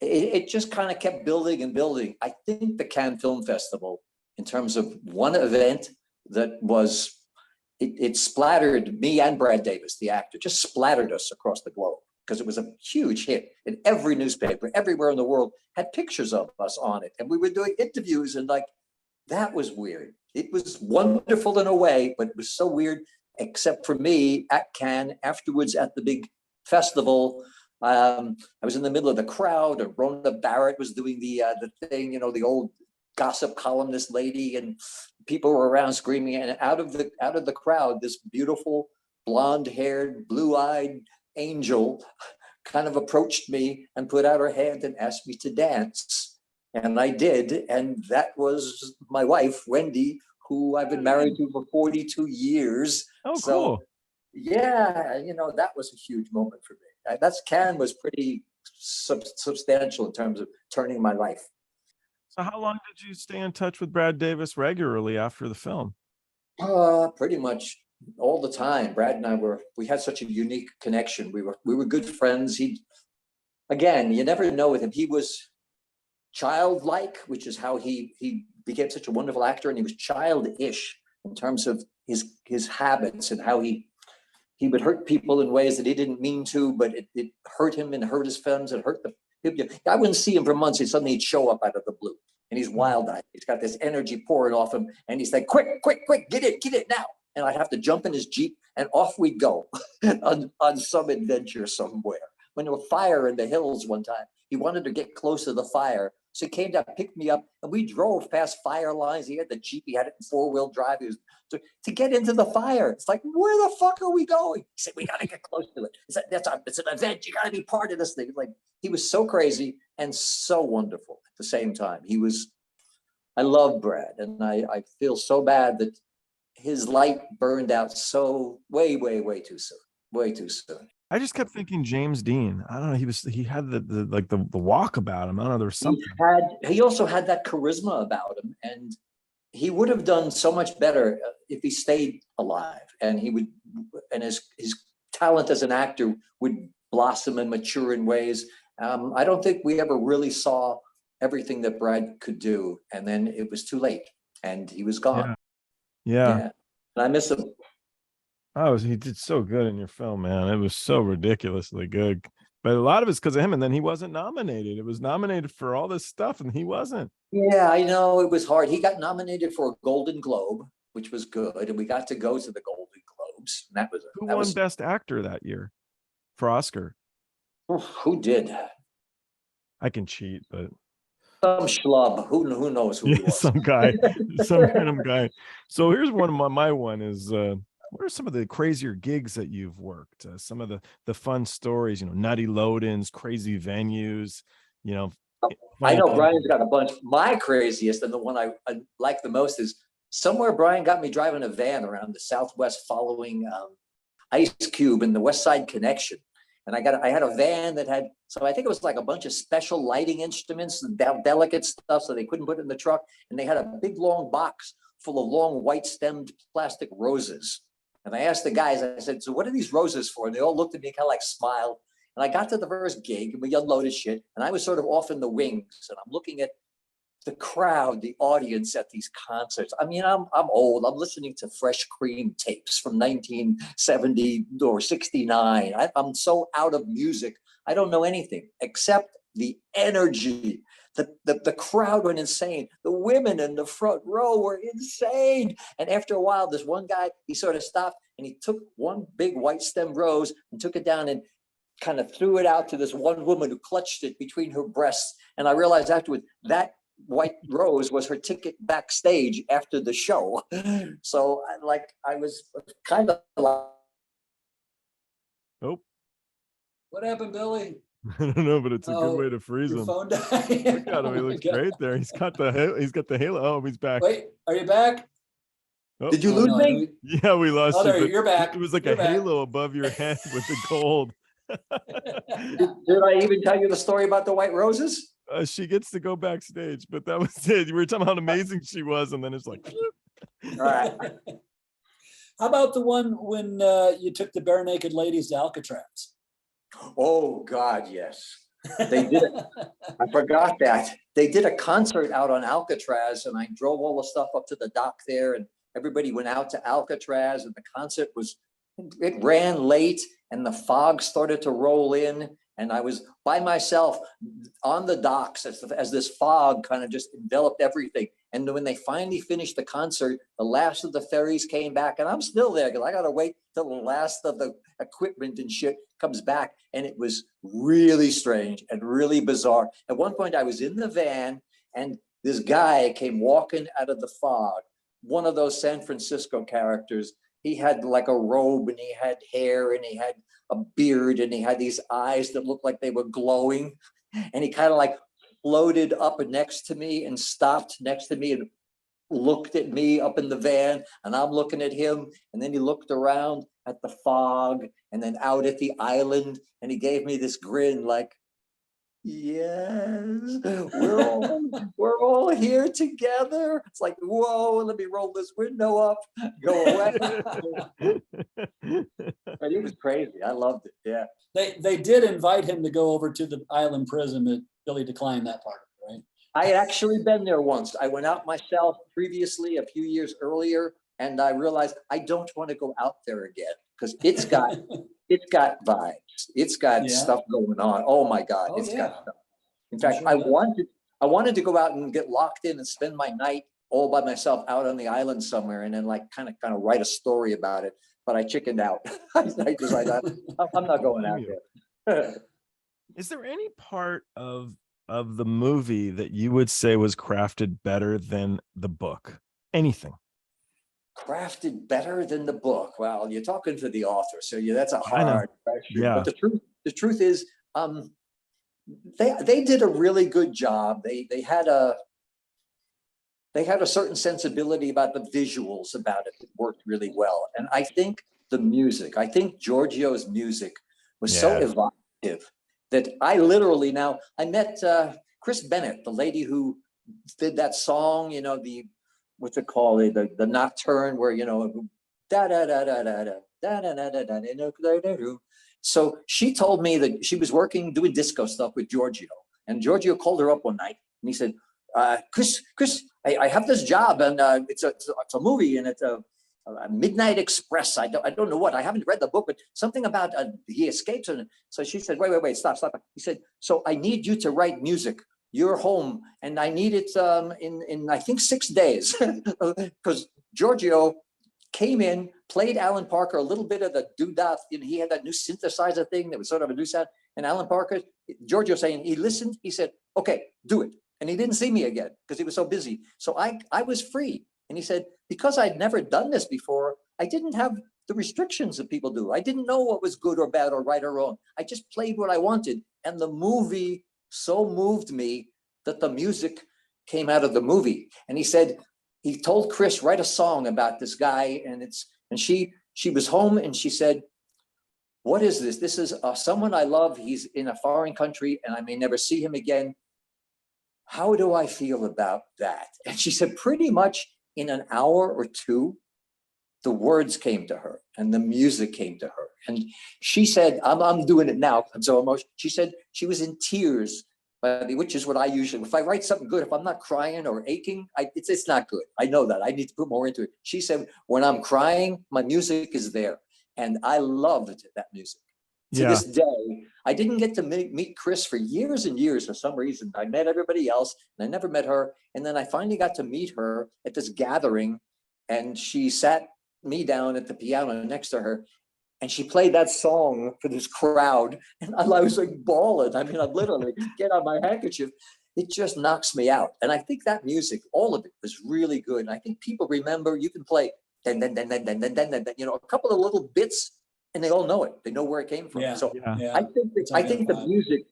it just kind of kept building and building. I think the Cannes Film Festival, in terms of one event that was, it splattered me and Brad Davis, the actor, just splattered us across the globe, because it was a huge hit. And every newspaper, everywhere in the world had pictures of us on it. And we were doing interviews, and that was weird. It was wonderful in a way, but it was so weird. Except for me at Cannes, afterwards at the big festival, I was in the middle of the crowd, and Rona Barrett was doing the thing, the old gossip columnist lady, and people were around screaming. And out of the crowd, this beautiful blonde-haired, blue-eyed angel kind of approached me and put out her hand and asked me to dance, and I did, and that was my wife, Wendy, who I've been married to for 42 years. Oh, so, cool. Yeah, that was a huge moment for me. Cannes was pretty substantial in terms of turning my life. So how long did you stay in touch with Brad Davis regularly after the film? Pretty much all the time. Brad and we had such a unique connection. We were good friends. Again, you never know with him. He was childlike, which is how he became such a wonderful actor, and he was childish in terms of his habits and how he would hurt people in ways that he didn't mean to, but it hurt him and hurt his friends and hurt them. I wouldn't see him for months, and suddenly he'd show up out of the blue, and he's wild-eyed. He's got this energy pouring off him, and he's like, quick, get it now. And I'd have to jump in his Jeep, and off we'd go on some adventure somewhere. When there was fire in the hills one time, he wanted to get close to the fire, So he came down, picked me up, and we drove past fire lines. He had the Jeep, he had it in 4-wheel drive. He was to get into the fire. It's like, where the fuck are we going? He said, we got to get close to it. It's an event. You got to be part of this thing. Like, he was so crazy and so wonderful at the same time. I love Brad, and I feel so bad that his light burned out so way too soon. Way too soon. I just kept thinking James Dean. I don't know. He had the walk about him. I don't know. There was something. He also had that charisma about him, and he would have done so much better if he stayed alive. And his talent as an actor would blossom and mature in ways. I don't think we ever really saw everything that Brad could do, and then it was too late, and he was gone. Yeah. And I miss him. He did so good in your film, man. It was so ridiculously good. But a lot of it's because of him, and then he wasn't nominated. It was nominated for all this stuff, and he wasn't. Yeah, I know, it was hard. He got nominated for a Golden Globe, which was good, and we got to go to the Golden Globes. And Who won Best Actor that year for Oscar? Who did? I can cheat, but some schlub. Who knows who he was? Some guy, some random guy. So here's one of my one is. What are some of the crazier gigs that you've worked? Some of the fun stories, Nutty Loadings, crazy venues, I know Brian's got a bunch. My craziest and the one I like the most is somewhere Brian got me driving a van around the Southwest following Ice Cube and the Westside Connection. And I had a van that had, so I think it was like a bunch of special lighting instruments and delicate stuff, so they couldn't put it in the truck. And they had a big long box full of long white stemmed plastic roses. And I asked the guys, I said, so what are these roses for? And they all looked at me, kind of like smiled. And I got to the first gig and we unloaded shit. And I was sort of off in the wings. And I'm looking at the crowd, the audience at these concerts. I mean, I'm old. I'm listening to Fresh Cream tapes from 1970 or 69. I'm so out of music. I don't know anything except the energy. The crowd went insane. The women in the front row were insane. And after a while, this one guy, he sort of stopped and he took one big white stem rose and took it down and kind of threw it out to this one woman who clutched it between her breasts. And I realized afterwards that white rose was her ticket backstage after the show. So I was kind of like, oh, what happened, Billy? I don't know, but it's a good way to freeze him. Phone died. Look at him; he looks great there. He's got the halo. Oh, he's back. Wait, are you back? Oh. Did you lose me? Yeah, we lost you. you. You're back. It was like a halo above your head with the gold. Did I even tell you the story about the white roses? She gets to go backstage, but that was it. You were talking about how amazing she was, and then it's like. All right. How about the one when you took the Barenaked ladies to Alcatraz? Oh God, yes. They did it. I forgot that. They did a concert out on Alcatraz, and I drove all the stuff up to the dock there, and everybody went out to Alcatraz, and the concert it ran late, and the fog started to roll in, and I was by myself on the docks as this fog kind of just enveloped everything. And when they finally finished the concert, the last of the ferries came back, and I'm still there because I got to wait till the last of the equipment and shit comes back. And it was really strange and really bizarre. At one point I was in the van and this guy came walking out of the fog, one of those San Francisco characters. He had like a robe and he had hair and he had a beard and he had these eyes that looked like they were glowing. And he kind of like floated up next to me and stopped next to me and looked at me up in the van, and I'm looking at him. And then he looked around at the fog and then out at the island, and he gave me this grin like, yes, we're all here together. It's like, whoa, let me roll this window up, go away. But it was crazy. I loved it. Yeah. They did invite him to go over to the island prison, but Billy declined that part, right? I had actually been there once. I went out myself previously a few years earlier, and I realized I don't want to go out there again because it's got vibes. It's got stuff going on. Oh my God, got stuff. In fact, sure, I wanted to go out and get locked in and spend my night all by myself out on the island somewhere, and then like kind of write a story about it. But I chickened out. I decided I'm not going out there. Is there any part of of the movie that you would say was crafted better than the book? Anything. Crafted better than the book. Well, you're talking to the author, so that's a I know. hard question. Yeah. But the truth is, they did a really good job. They had a certain sensibility about the visuals about it that worked really well. And I think the music, I think Giorgio's music was so evocative that I met Chris Bennett, the lady who did that song, what's it called? The nocturne where, da da da da da da da da da da da. So she told me that she was doing disco stuff with Giorgio, and Giorgio called her up one night and he said, Chris, I have this job, and it's a movie, and it's a Midnight Express. I don't know what. I haven't read the book, but something about he escapes. And so she said, wait, stop. He said, so I need you to write music. You're home, and I need it in I think 6 days, because Giorgio came in, played Alan Parker a little bit of the doodah. He had that new synthesizer thing that was sort of a new sound. And Alan Parker, Giorgio saying, he listened. He said, okay, do it. And he didn't see me again because he was so busy. So I was free. And he said, because I'd never done this before, I didn't have the restrictions that people do. I didn't know what was good or bad or right or wrong. I just played what I wanted. And the movie so moved me that the music came out of the movie. And he said, he told Chris, write a song about this guy. And she was home, and she said, what is this? This is someone I love. He's in a foreign country and I may never see him again. How do I feel about that? And she said, pretty much in an hour or two, the words came to her and the music came to her. And she said, I'm doing it now. I'm so emotional. She said she was in tears, which is what I usually, if I write something good, if I'm not crying or aching, it's not good. I know that. I need to put more into it. She said, when I'm crying, my music is there. And I loved that music. To this day, I didn't get to meet Chris for years and years for some reason. I met everybody else and I never met her. And then I finally got to meet her at this gathering, and she sat me down at the piano next to her and she played that song for this crowd. And I was like bawling. I mean, I literally get out my handkerchief. It just knocks me out. And I think that music, all of it was really good. And I think people remember, you can play then, a couple of little bits, and they all know it. They know where it came from. Yeah, so yeah. I think the music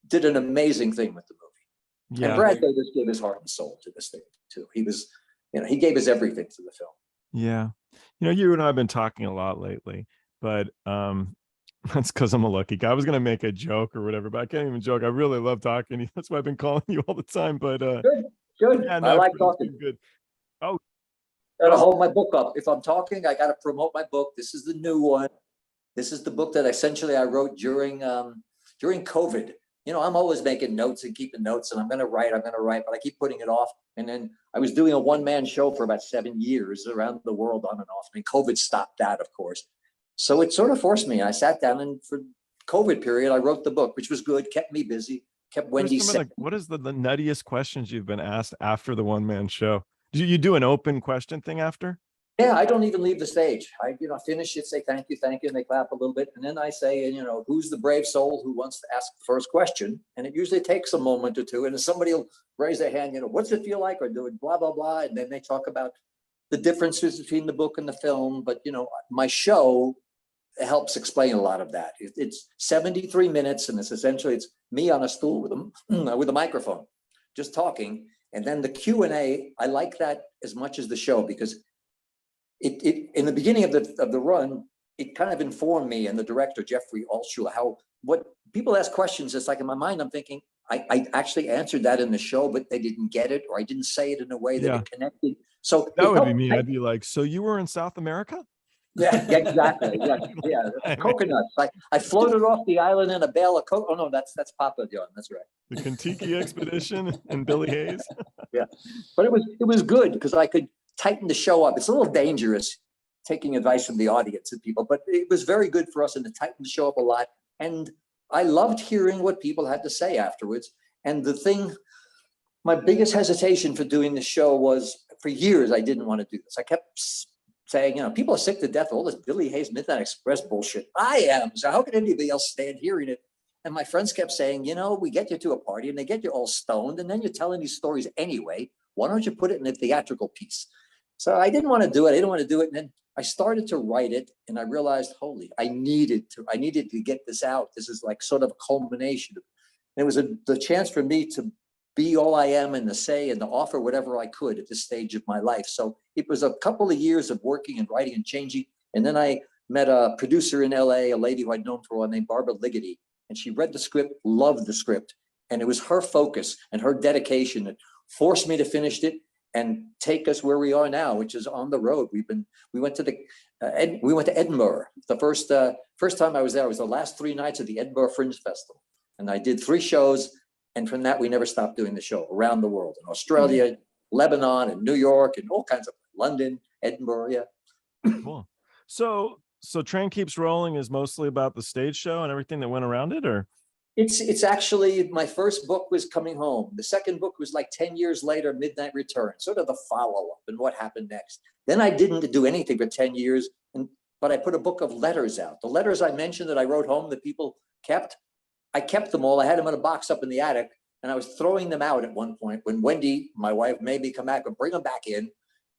did an amazing thing with the movie. Yeah. And Brad Davis gave his heart and soul to this thing too. He was, he gave his everything to the film. Yeah. You and I have been talking a lot lately, but that's because I'm a lucky guy. I was gonna make a joke or whatever, but I can't even joke. I really love talking to you. That's why I've been calling you all the time. But Good. yeah, no, I like talking. Good. Oh, Gotta hold my book up. If I'm talking, I gotta promote my book. This is the new one. This is the book that essentially I wrote during COVID. I'm always making notes and keeping notes, and I'm gonna write, but I keep putting it off. And then I was doing a one-man show for about 7 years around the world on and off. I mean, COVID stopped that, of course. So it sort of forced me. I sat down, and for COVID period, I wrote the book, which was good, kept me busy, kept Wendy sick. What is the nuttiest questions you've been asked after the one-man show? Do you do an open question thing after? Yeah, I don't even leave the stage. I finish it, say thank you, and they clap a little bit. And then I say, who's the brave soul who wants to ask the first question? And it usually takes a moment or two. And then somebody will raise their hand, what's it feel like? Or do it, blah, blah, blah. And then they talk about the differences between the book and the film. But, my show helps explain a lot of that. It's 73 minutes, and it's me on a stool with a microphone, just talking. And then the Q&A, I like that as much as the show, because it in the beginning of the run, it kind of informed me and the director, Jeffrey Altshuler, what people ask questions. It's like in my mind, I'm thinking, I actually answered that in the show, but they didn't get it, or I didn't say it in a way that it connected. So that would be me. I'd be like, so you were in South America? Yeah, exactly. Yeah. Coconuts. I floated off the island in a bale of coconut. Oh no, that's Papa John. That's right. The Kentucky expedition and Billy Hayes. Yeah, but it was good because I could tighten the show up. It's a little dangerous taking advice from the audience and people, but it was very good for us, and to tighten the show up a lot. And I loved hearing what people had to say afterwards. And my biggest hesitation for doing the show was, for years, I didn't want to do this. I kept saying, people are sick to death of all this Billy Hayes Midnight Express bullshit. I am. So how can anybody else stand hearing it? And my friends kept saying, we get you to a party and they get you all stoned, and then you're telling these stories anyway. Why don't you put it in a theatrical piece? So I didn't want to do it. I didn't want to do it. And then I started to write it, and I realized, I needed to get this out. This is like sort of a culmination. And it was the chance for me to be all I am and to say and to offer whatever I could at this stage of my life. So it was a couple of years of working and writing and changing. And then I met a producer in LA, a lady who I'd known for a while named Barbara Ligeti. And she read the script, loved the script. And it was her focus and her dedication that forced me to finish it and take us where we are now, which is on the road. We went to Edinburgh. The first time I was there, it was the last 3 nights of the Edinburgh Fringe Festival. And I did 3 shows. And from that, we never stopped doing the show around the world, in Australia, Lebanon, and New York, and all kinds of London, Edinburgh. Yeah. Cool. So Train Keeps Rolling is mostly about the stage show and everything that went around it, or? It's actually, my first book was Coming Home. The second book was like 10 years later, Midnight Return, sort of the follow-up and what happened next. Then I didn't do anything for 10 years, but I put a book of letters out. The letters I mentioned that I wrote home that people kept, I kept them all. I had them in a box up in the attic, and I was throwing them out at one point when Wendy, my wife, made me come back and bring them back in.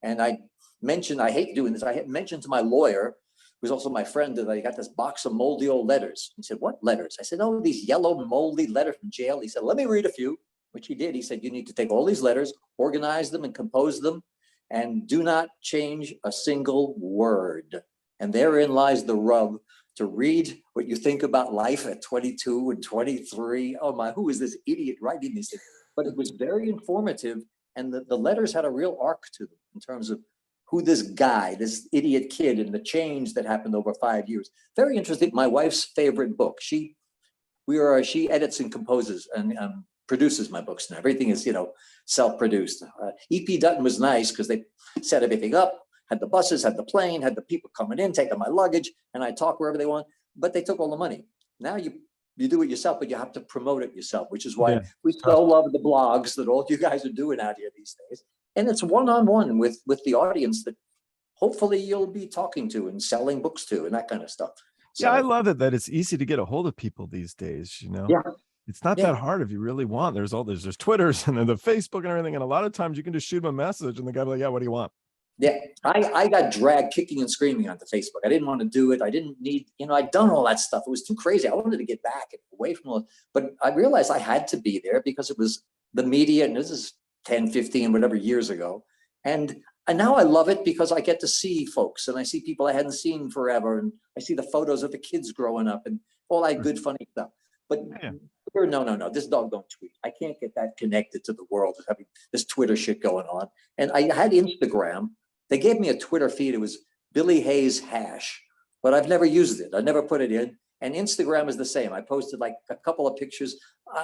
And I mentioned, I hate doing this, I had mentioned to my lawyer, who's also my friend, that I got this box of moldy old letters. He said, "What letters?" I said, "Oh, these yellow moldy letters from jail." He said, "Let me read a few," which he did. He said, "You need to take all these letters, organize them and compose them, and do not change a single word." And therein lies the rub, to read what you think about life at 22 and 23. Oh my, who is this idiot writing this? But it was very informative. And the letters had a real arc to them in terms of who this guy, this idiot kid, and the change that happened over 5 years. Very interesting. My wife's favorite book. She edits and composes and produces my books now. Everything is, self-produced. E.P. Dutton was nice because they set everything up, had the buses, had the plane, had the people coming in, taking my luggage, and I talk wherever they want, but they took all the money. Now you do it yourself, but you have to promote it yourself, which is why we so love the blogs that all you guys are doing out here these days. And it's one-on-one with the audience that hopefully you'll be talking to and selling books to and that kind of stuff. So, yeah, I love it that it's easy to get a hold of people these days, Yeah. It's not that hard if you really want. There's Twitters and then the Facebook and everything. And a lot of times you can just shoot them a message and the guy will be like, "Yeah, what do you want?" Yeah, I got dragged kicking and screaming onto Facebook. I didn't want to do it. I didn't need, I'd done all that stuff. It was too crazy. I wanted to get back and away from all, but I realized I had to be there because it was the media, and this is 10, 15, whatever years ago. And now I love it because I get to see folks and I see people I hadn't seen forever. And I see the photos of the kids growing up and all that good, funny stuff. But no, this dog don't tweet. I can't get that connected to the world, having this Twitter shit going on. And I had Instagram. They gave me a Twitter feed. It was Billy Hayes hash, but I've never used it. I never put it in. And Instagram is the same. I posted like a couple of pictures.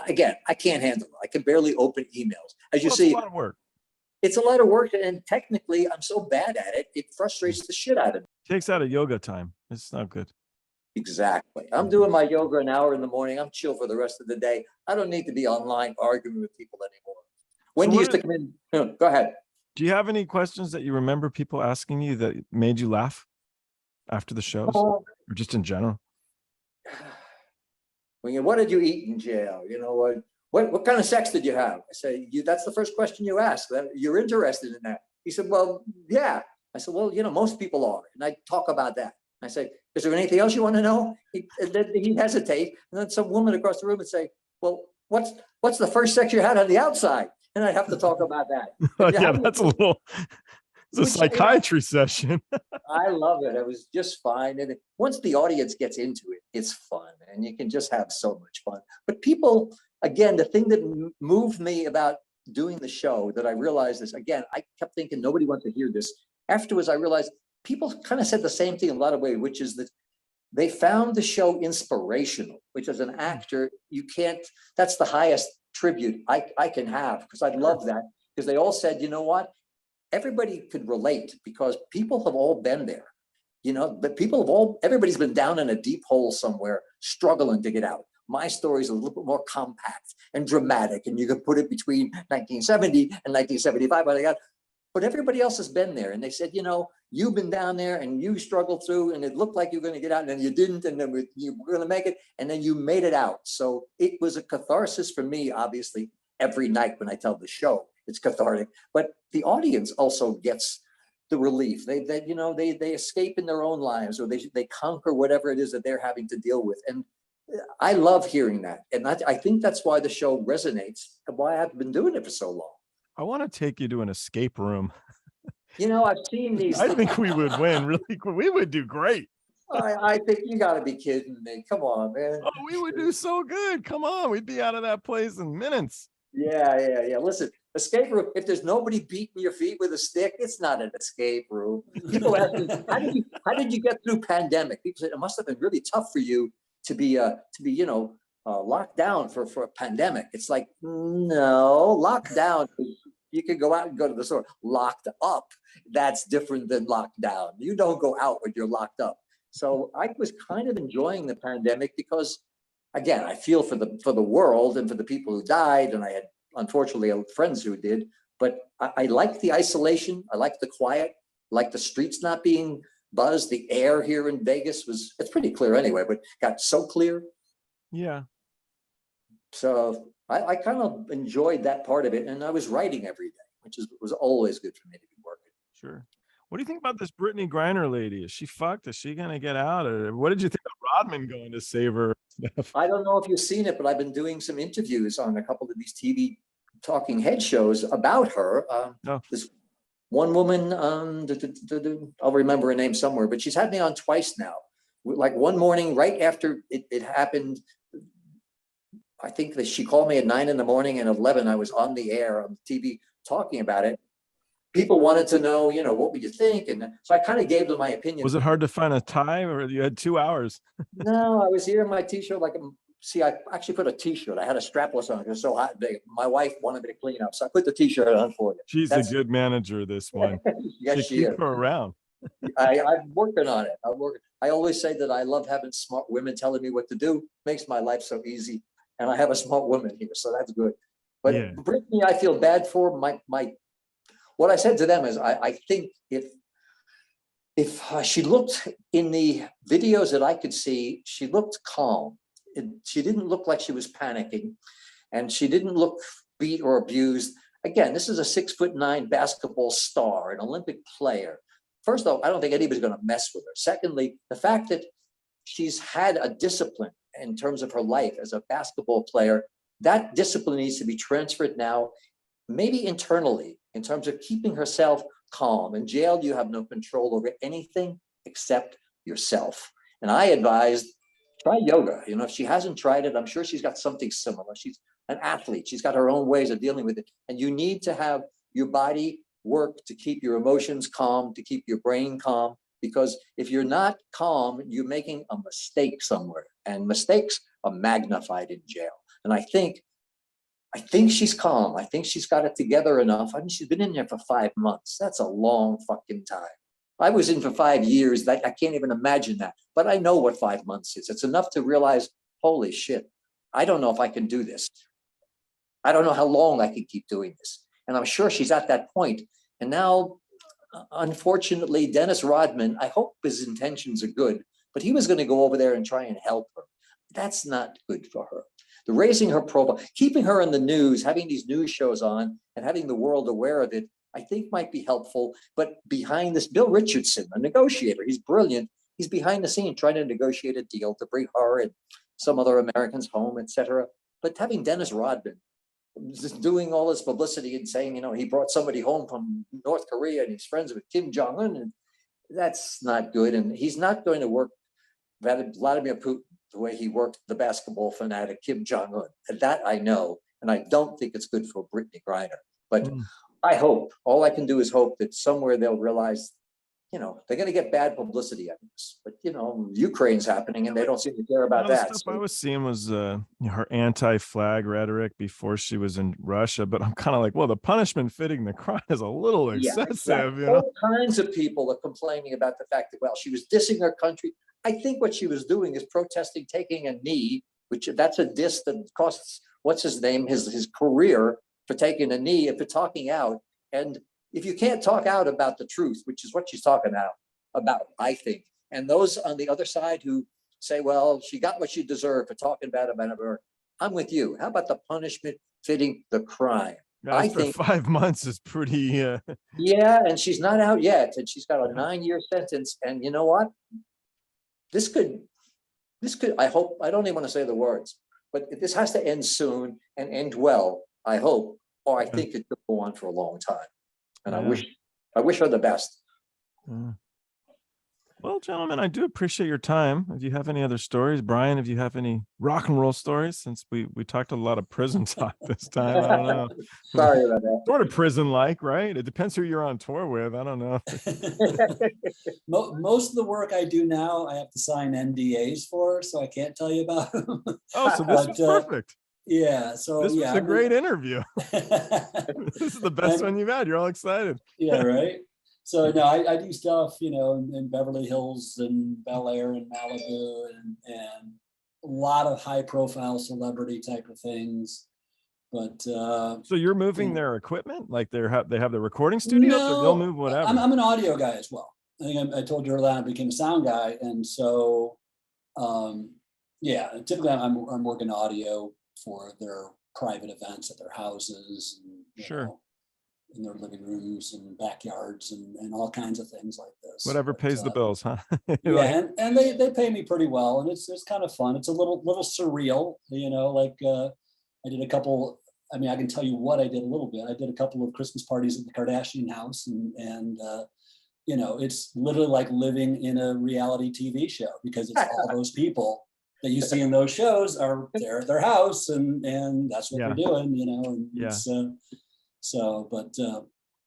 Again, I can't handle it. I can barely open emails. As you see, it's a lot of work. It's a lot of work. And technically, I'm so bad at it, it frustrates the shit out of me. Takes out of yoga time. It's not good. Exactly. I'm doing my yoga an hour in the morning. I'm chill for the rest of the day. I don't need to be online arguing with people anymore. Wendy used to come in. Go ahead. Do you have any questions that you remember people asking you that made you laugh after the shows or just in general? What did you eat in jail? What kind of sex did you have? I say, that's the first question you ask. You're interested in that. He said, well, yeah. I said, well, most people are. And I talk about that. I say, is there anything else you want to know? He'd hesitate. And then some woman across the room would say, well, what's the first sex you had on the outside? And I'd have to talk about that. Yeah, that's it's a psychiatry session. I love it. It was just fine. And once the audience gets into it, it's fun. And you can just have so much fun. But people, again, the thing that moved me about doing the show that I realized is, again, I kept thinking nobody wants to hear this. Afterwards, I realized people kind of said the same thing in a lot of ways, which is that they found the show inspirational, which as an actor, that's the highest tribute I can have, because I love that, because they all said, you know what, everybody could relate because people have all been there, but everybody's been down in a deep hole somewhere struggling to get out. My story is a little bit more compact and dramatic, and you can put it between 1970 and 1975, but everybody else has been there. And they said, you've been down there and you struggled through and it looked like you were going to get out and then you didn't. And then you were going to make it and then you made it out. So it was a catharsis for me, obviously, every night when I tell the show, it's cathartic, but the audience also gets the relief. They escape in their own lives, or they conquer whatever it is that they're having to deal with. And I love hearing that. And I think that's why the show resonates and why I've been doing it for so long. I want to take you to an escape room. I've seen these. I think we would win really quick. We would do great. I think you got to be kidding me. Come on, man. Oh, we would do so good. Come on. We'd be out of that place in minutes. Yeah. Listen, escape room. If there's nobody beating your feet with a stick, it's not an escape room. People ask me, how did you get through pandemic? People say it must have been really tough for you to be locked down for a pandemic. It's like, no, locked down. You can go out and go to the store. Locked up, that's different than locked down. You don't go out when you're locked up. So I was kind of enjoying the pandemic because, again, I feel for the world and for the people who died, and I had unfortunately friends who did. But I like the isolation. I like the quiet. I like the streets not being buzzed. The air here in Vegas it's pretty clear anyway, but got so clear. Yeah. So I kind of enjoyed that part of it, and I was writing every day, which was always good for me to be working. Sure. What do you think about this Britney Griner lady? Is she fucked? Is she gonna get out? Or what did you think of Rodman going to save her? I don't know if you've seen it, but I've been doing some interviews on a couple of these TV talking head shows about her. This one woman, I'll remember her name somewhere, but she's had me on twice now. Like one morning, right after it happened, I think that she called me at 9 a.m. and 11 I was on the air on TV talking about it. People wanted to know, what would you think? And so I kind of gave them my opinion. Was it hard to find a time, or you had 2 hours? No, I was here in my t-shirt. I actually put a t-shirt. I had a strapless on. It was so hot. My wife wanted me to clean up, so I put the t-shirt on for you. She's a good manager, this one. Yes, she is. Keep her around. I'm working on it. I always say that I love having smart women telling me what to do. Makes my life so easy. And I have a smart woman here, so that's good. But yeah. Britney, I feel bad for. What I said to them is, I think if she looked in the videos that I could see, she looked calm. She didn't look like she was panicking, and she didn't look beat or abused. Again, this is a 6'9" basketball star, an Olympic player. First off, I don't think anybody's going to mess with her. Secondly, the fact that she's had a discipline in terms of her life as a basketball player, that discipline needs to be transferred now, maybe internally, in terms of keeping herself calm. In jail, you have no control over anything except yourself. And I advised, try yoga. If she hasn't tried it, I'm sure she's got something similar. She's an athlete. She's got her own ways of dealing with it. And you need to have your body work to keep your emotions calm, to keep your brain calm. Because if you're not calm, you're making a mistake somewhere, and mistakes are magnified in jail. And I think she's calm. I think she's got it together enough. I mean, she's been in there for 5 months. That's a long fucking time. I was in for 5 years. I can't even imagine that. But I know what 5 months is. It's enough to realize, holy shit, I don't know if I can do this. I don't know how long I can keep doing this. And I'm sure she's at that point. And now, unfortunately, Dennis Rodman, I hope his intentions are good, but he was going to go over there and try and help her. That's not good for her. The raising her profile, keeping her in the news, having these news shows on and having the world aware of it, I think might be helpful. But behind this, Bill Richardson, a negotiator, he's brilliant. He's behind the scene trying to negotiate a deal to bring her and some other Americans home, etc. But having Dennis Rodman just doing all this publicity and saying, he brought somebody home from North Korea and he's friends with Kim Jong-un, and that's not good. And he's not going to work Vladimir Putin the way he worked the basketball fanatic Kim Jong-un. And that I know, and I don't think it's good for Britney Griner. But I hope, all I can do is hope that somewhere they'll realize, they're going to get bad publicity out of this. But, Ukraine's happening and they don't seem to care about that. Stuff I was seeing was her anti-flag rhetoric before she was in Russia. But I'm kind of like, well, the punishment fitting the crime is a little excessive. Yeah, all kinds of people are complaining about the fact that, she was dissing her country. I think what she was doing is protesting, taking a knee, which that's a diss that costs, what's his name, his career for taking a knee and for talking out. And if you can't talk out about the truth, which is what she's talking about, I think, and those on the other side who say, well, she got what she deserved for talking bad about her, I'm with you. How about the punishment fitting the crime? I think 5 months is pretty. Yeah, and she's not out yet, and she's got a 9-year sentence. And you know what? This could. I hope. I don't even want to say the words, but this has to end soon and end well. I hope, or I think it could go on for a long time. And I wish her the best. Well, gentlemen, I do appreciate your time. If you have any other stories, Brian, if you have any rock and roll stories, since we talked a lot of prison talk this time, I don't know. Sorry about that. Sort of prison-like, right? It depends who you're on tour with. I don't know. Most of the work I do now, I have to sign NDAs for, so I can't tell you about them. Oh, so this is perfect. Yeah. So this was a great interview. This is the best one you've had. You're all excited. Yeah, right. So no, I do stuff, in Beverly Hills and Bel Air and Malibu and a lot of high profile celebrity type of things. But so you're moving their equipment, like they have the recording studios, or they'll move whatever. I'm an audio guy as well. I think I told you earlier I became a sound guy, and so typically I'm working audio for their private events at their houses, and, sure. In their living rooms and backyards and all kinds of things like this. Whatever pays the bills, huh? Yeah, and they pay me pretty well, and it's kind of fun. It's a little surreal, I did a couple. I mean, I can tell you what I did a little bit. I did a couple of Christmas parties at the Kardashian house, and it's literally like living in a reality TV show, because it's all those people that you see in those shows are there at their house, and that's what they're doing, and it's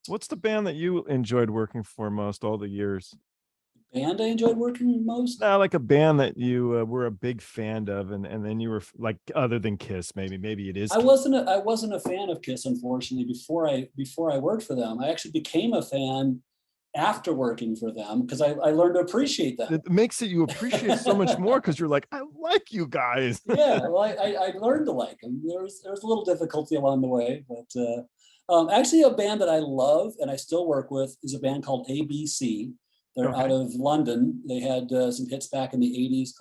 what's the band that you enjoyed working for most all the years? Band I enjoyed working most? No, like a band that you were a big fan of, and then you were like, other than Kiss, maybe it is. I wasn't a fan of Kiss, unfortunately, before I worked for them. I actually became a fan after working for them, because I learned to appreciate them. It makes it you appreciate so much more, because you're like, I like you guys. Yeah, well, I learned to like them. There was a little difficulty along the way, but actually a band that I love and I still work with is a band called ABC. They're out of London. They had some hits back in the 80s,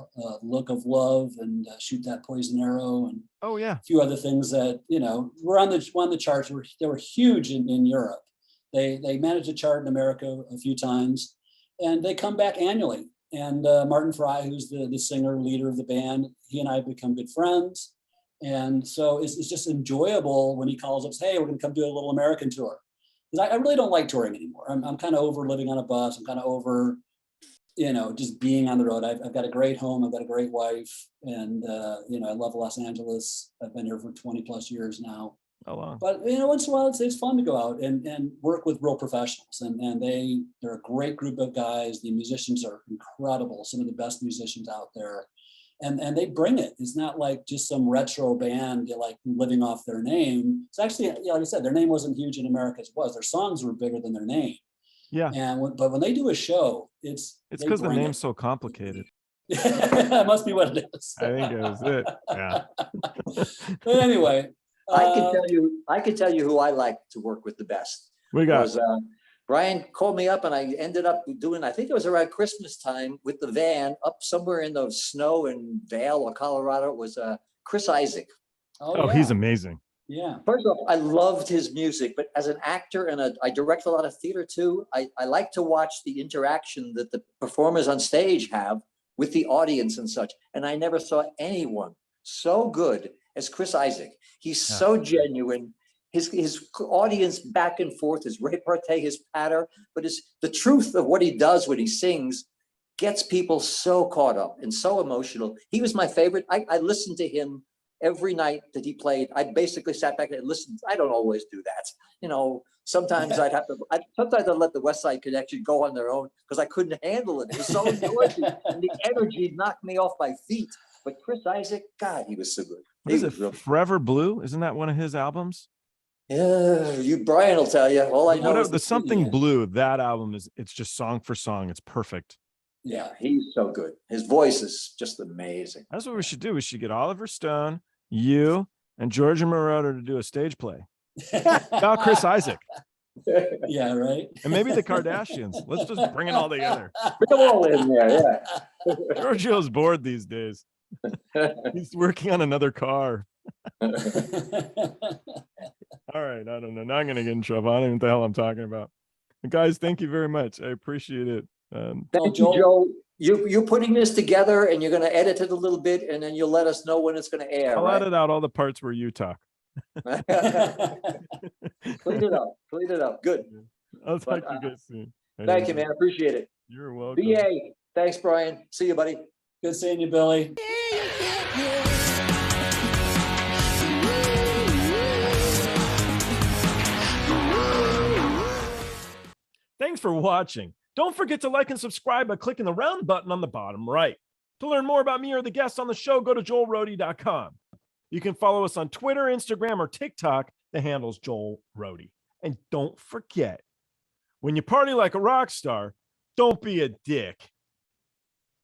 Look of Love and Shoot That Poison Arrow, and a few other things that, were on the charts. They were huge in Europe. They managed to chart in America a few times, and they come back annually. And Martin Fry, who's the singer, leader of the band, he and I have become good friends. And so it's just enjoyable when he calls us, hey, we're going to come do a little American tour. Because I really don't like touring anymore. I'm kind of over living on a bus. I'm kind of over, just being on the road. I've got a great home. I've got a great wife. And, I love Los Angeles. I've been here for 20 plus years now. Oh, wow. But, once in a while, it's fun to go out and work with real professionals. And they're a great group of guys. The musicians are incredible. Some of the best musicians out there. And they bring it. It's not like just some retro band, like living off their name. It's actually, like I said, their name wasn't huge in America as it was. Their songs were bigger than their name. Yeah. But when they do a show, it's because the name's so complicated. That must be what it is. I think it was it. Yeah. But anyway, I can tell you who I like to work with the best. We got Brian called me up, and I ended up doing, I think it was around Christmas time, with the van up somewhere in the snow in Vail or Colorado. It was Chris Isaak. Oh, he's amazing. Yeah. First off, I loved his music, but as an actor and I direct a lot of theater too, I like to watch the interaction that the performers on stage have with the audience and such. And I never saw anyone so good as Chris Isaak. He's so genuine. His audience back and forth, his repartee, his patter, but the truth of what he does when he sings gets people so caught up and so emotional. He was my favorite. I listened to him every night that he played. I basically sat back and listened. I don't always do that. Sometimes sometimes I'd let the Westside Connection go on their own because I couldn't handle it. It was so noisy, and the energy knocked me off my feet. But Chris Isaak, God, he was so good. What is it? Forever Blue? Isn't that one of his albums? Yeah, Brian will tell you. All I know is the Something Blue. That album it's just song for song. It's perfect. Yeah, he's so good. His voice is just amazing. That's what we should do. We should get Oliver Stone, you, and Giorgio Moroder to do a stage play about Chris Isaak. Yeah, right. And maybe the Kardashians. Let's just bring it all together. Bring them all in there, yeah. Giorgio's bored these days. He's working on another car. All right, I don't know. Now I'm going to get in trouble. I don't even know what the hell I'm talking about. Guys, thank you very much. I appreciate it. Thank you, Joe. You're putting this together, and you're going to edit it a little bit, and then you'll let us know when it's going to air. I'll right? edit out all the parts where you talk. Clean it up. Clean it up. Good. I'll talk to you guys soon. Thank you, man. Appreciate it. You're welcome. BA. Thanks, Brian. See you, buddy. Good seeing you, Billy. Thanks for watching. Don't forget to like and subscribe by clicking the round button on the bottom right. To learn more about me or the guests on the show, go to joelrody.com. You can follow us on Twitter, Instagram, or TikTok. The handle's Joel Rody. And don't forget, when you party like a rock star, don't be a dick.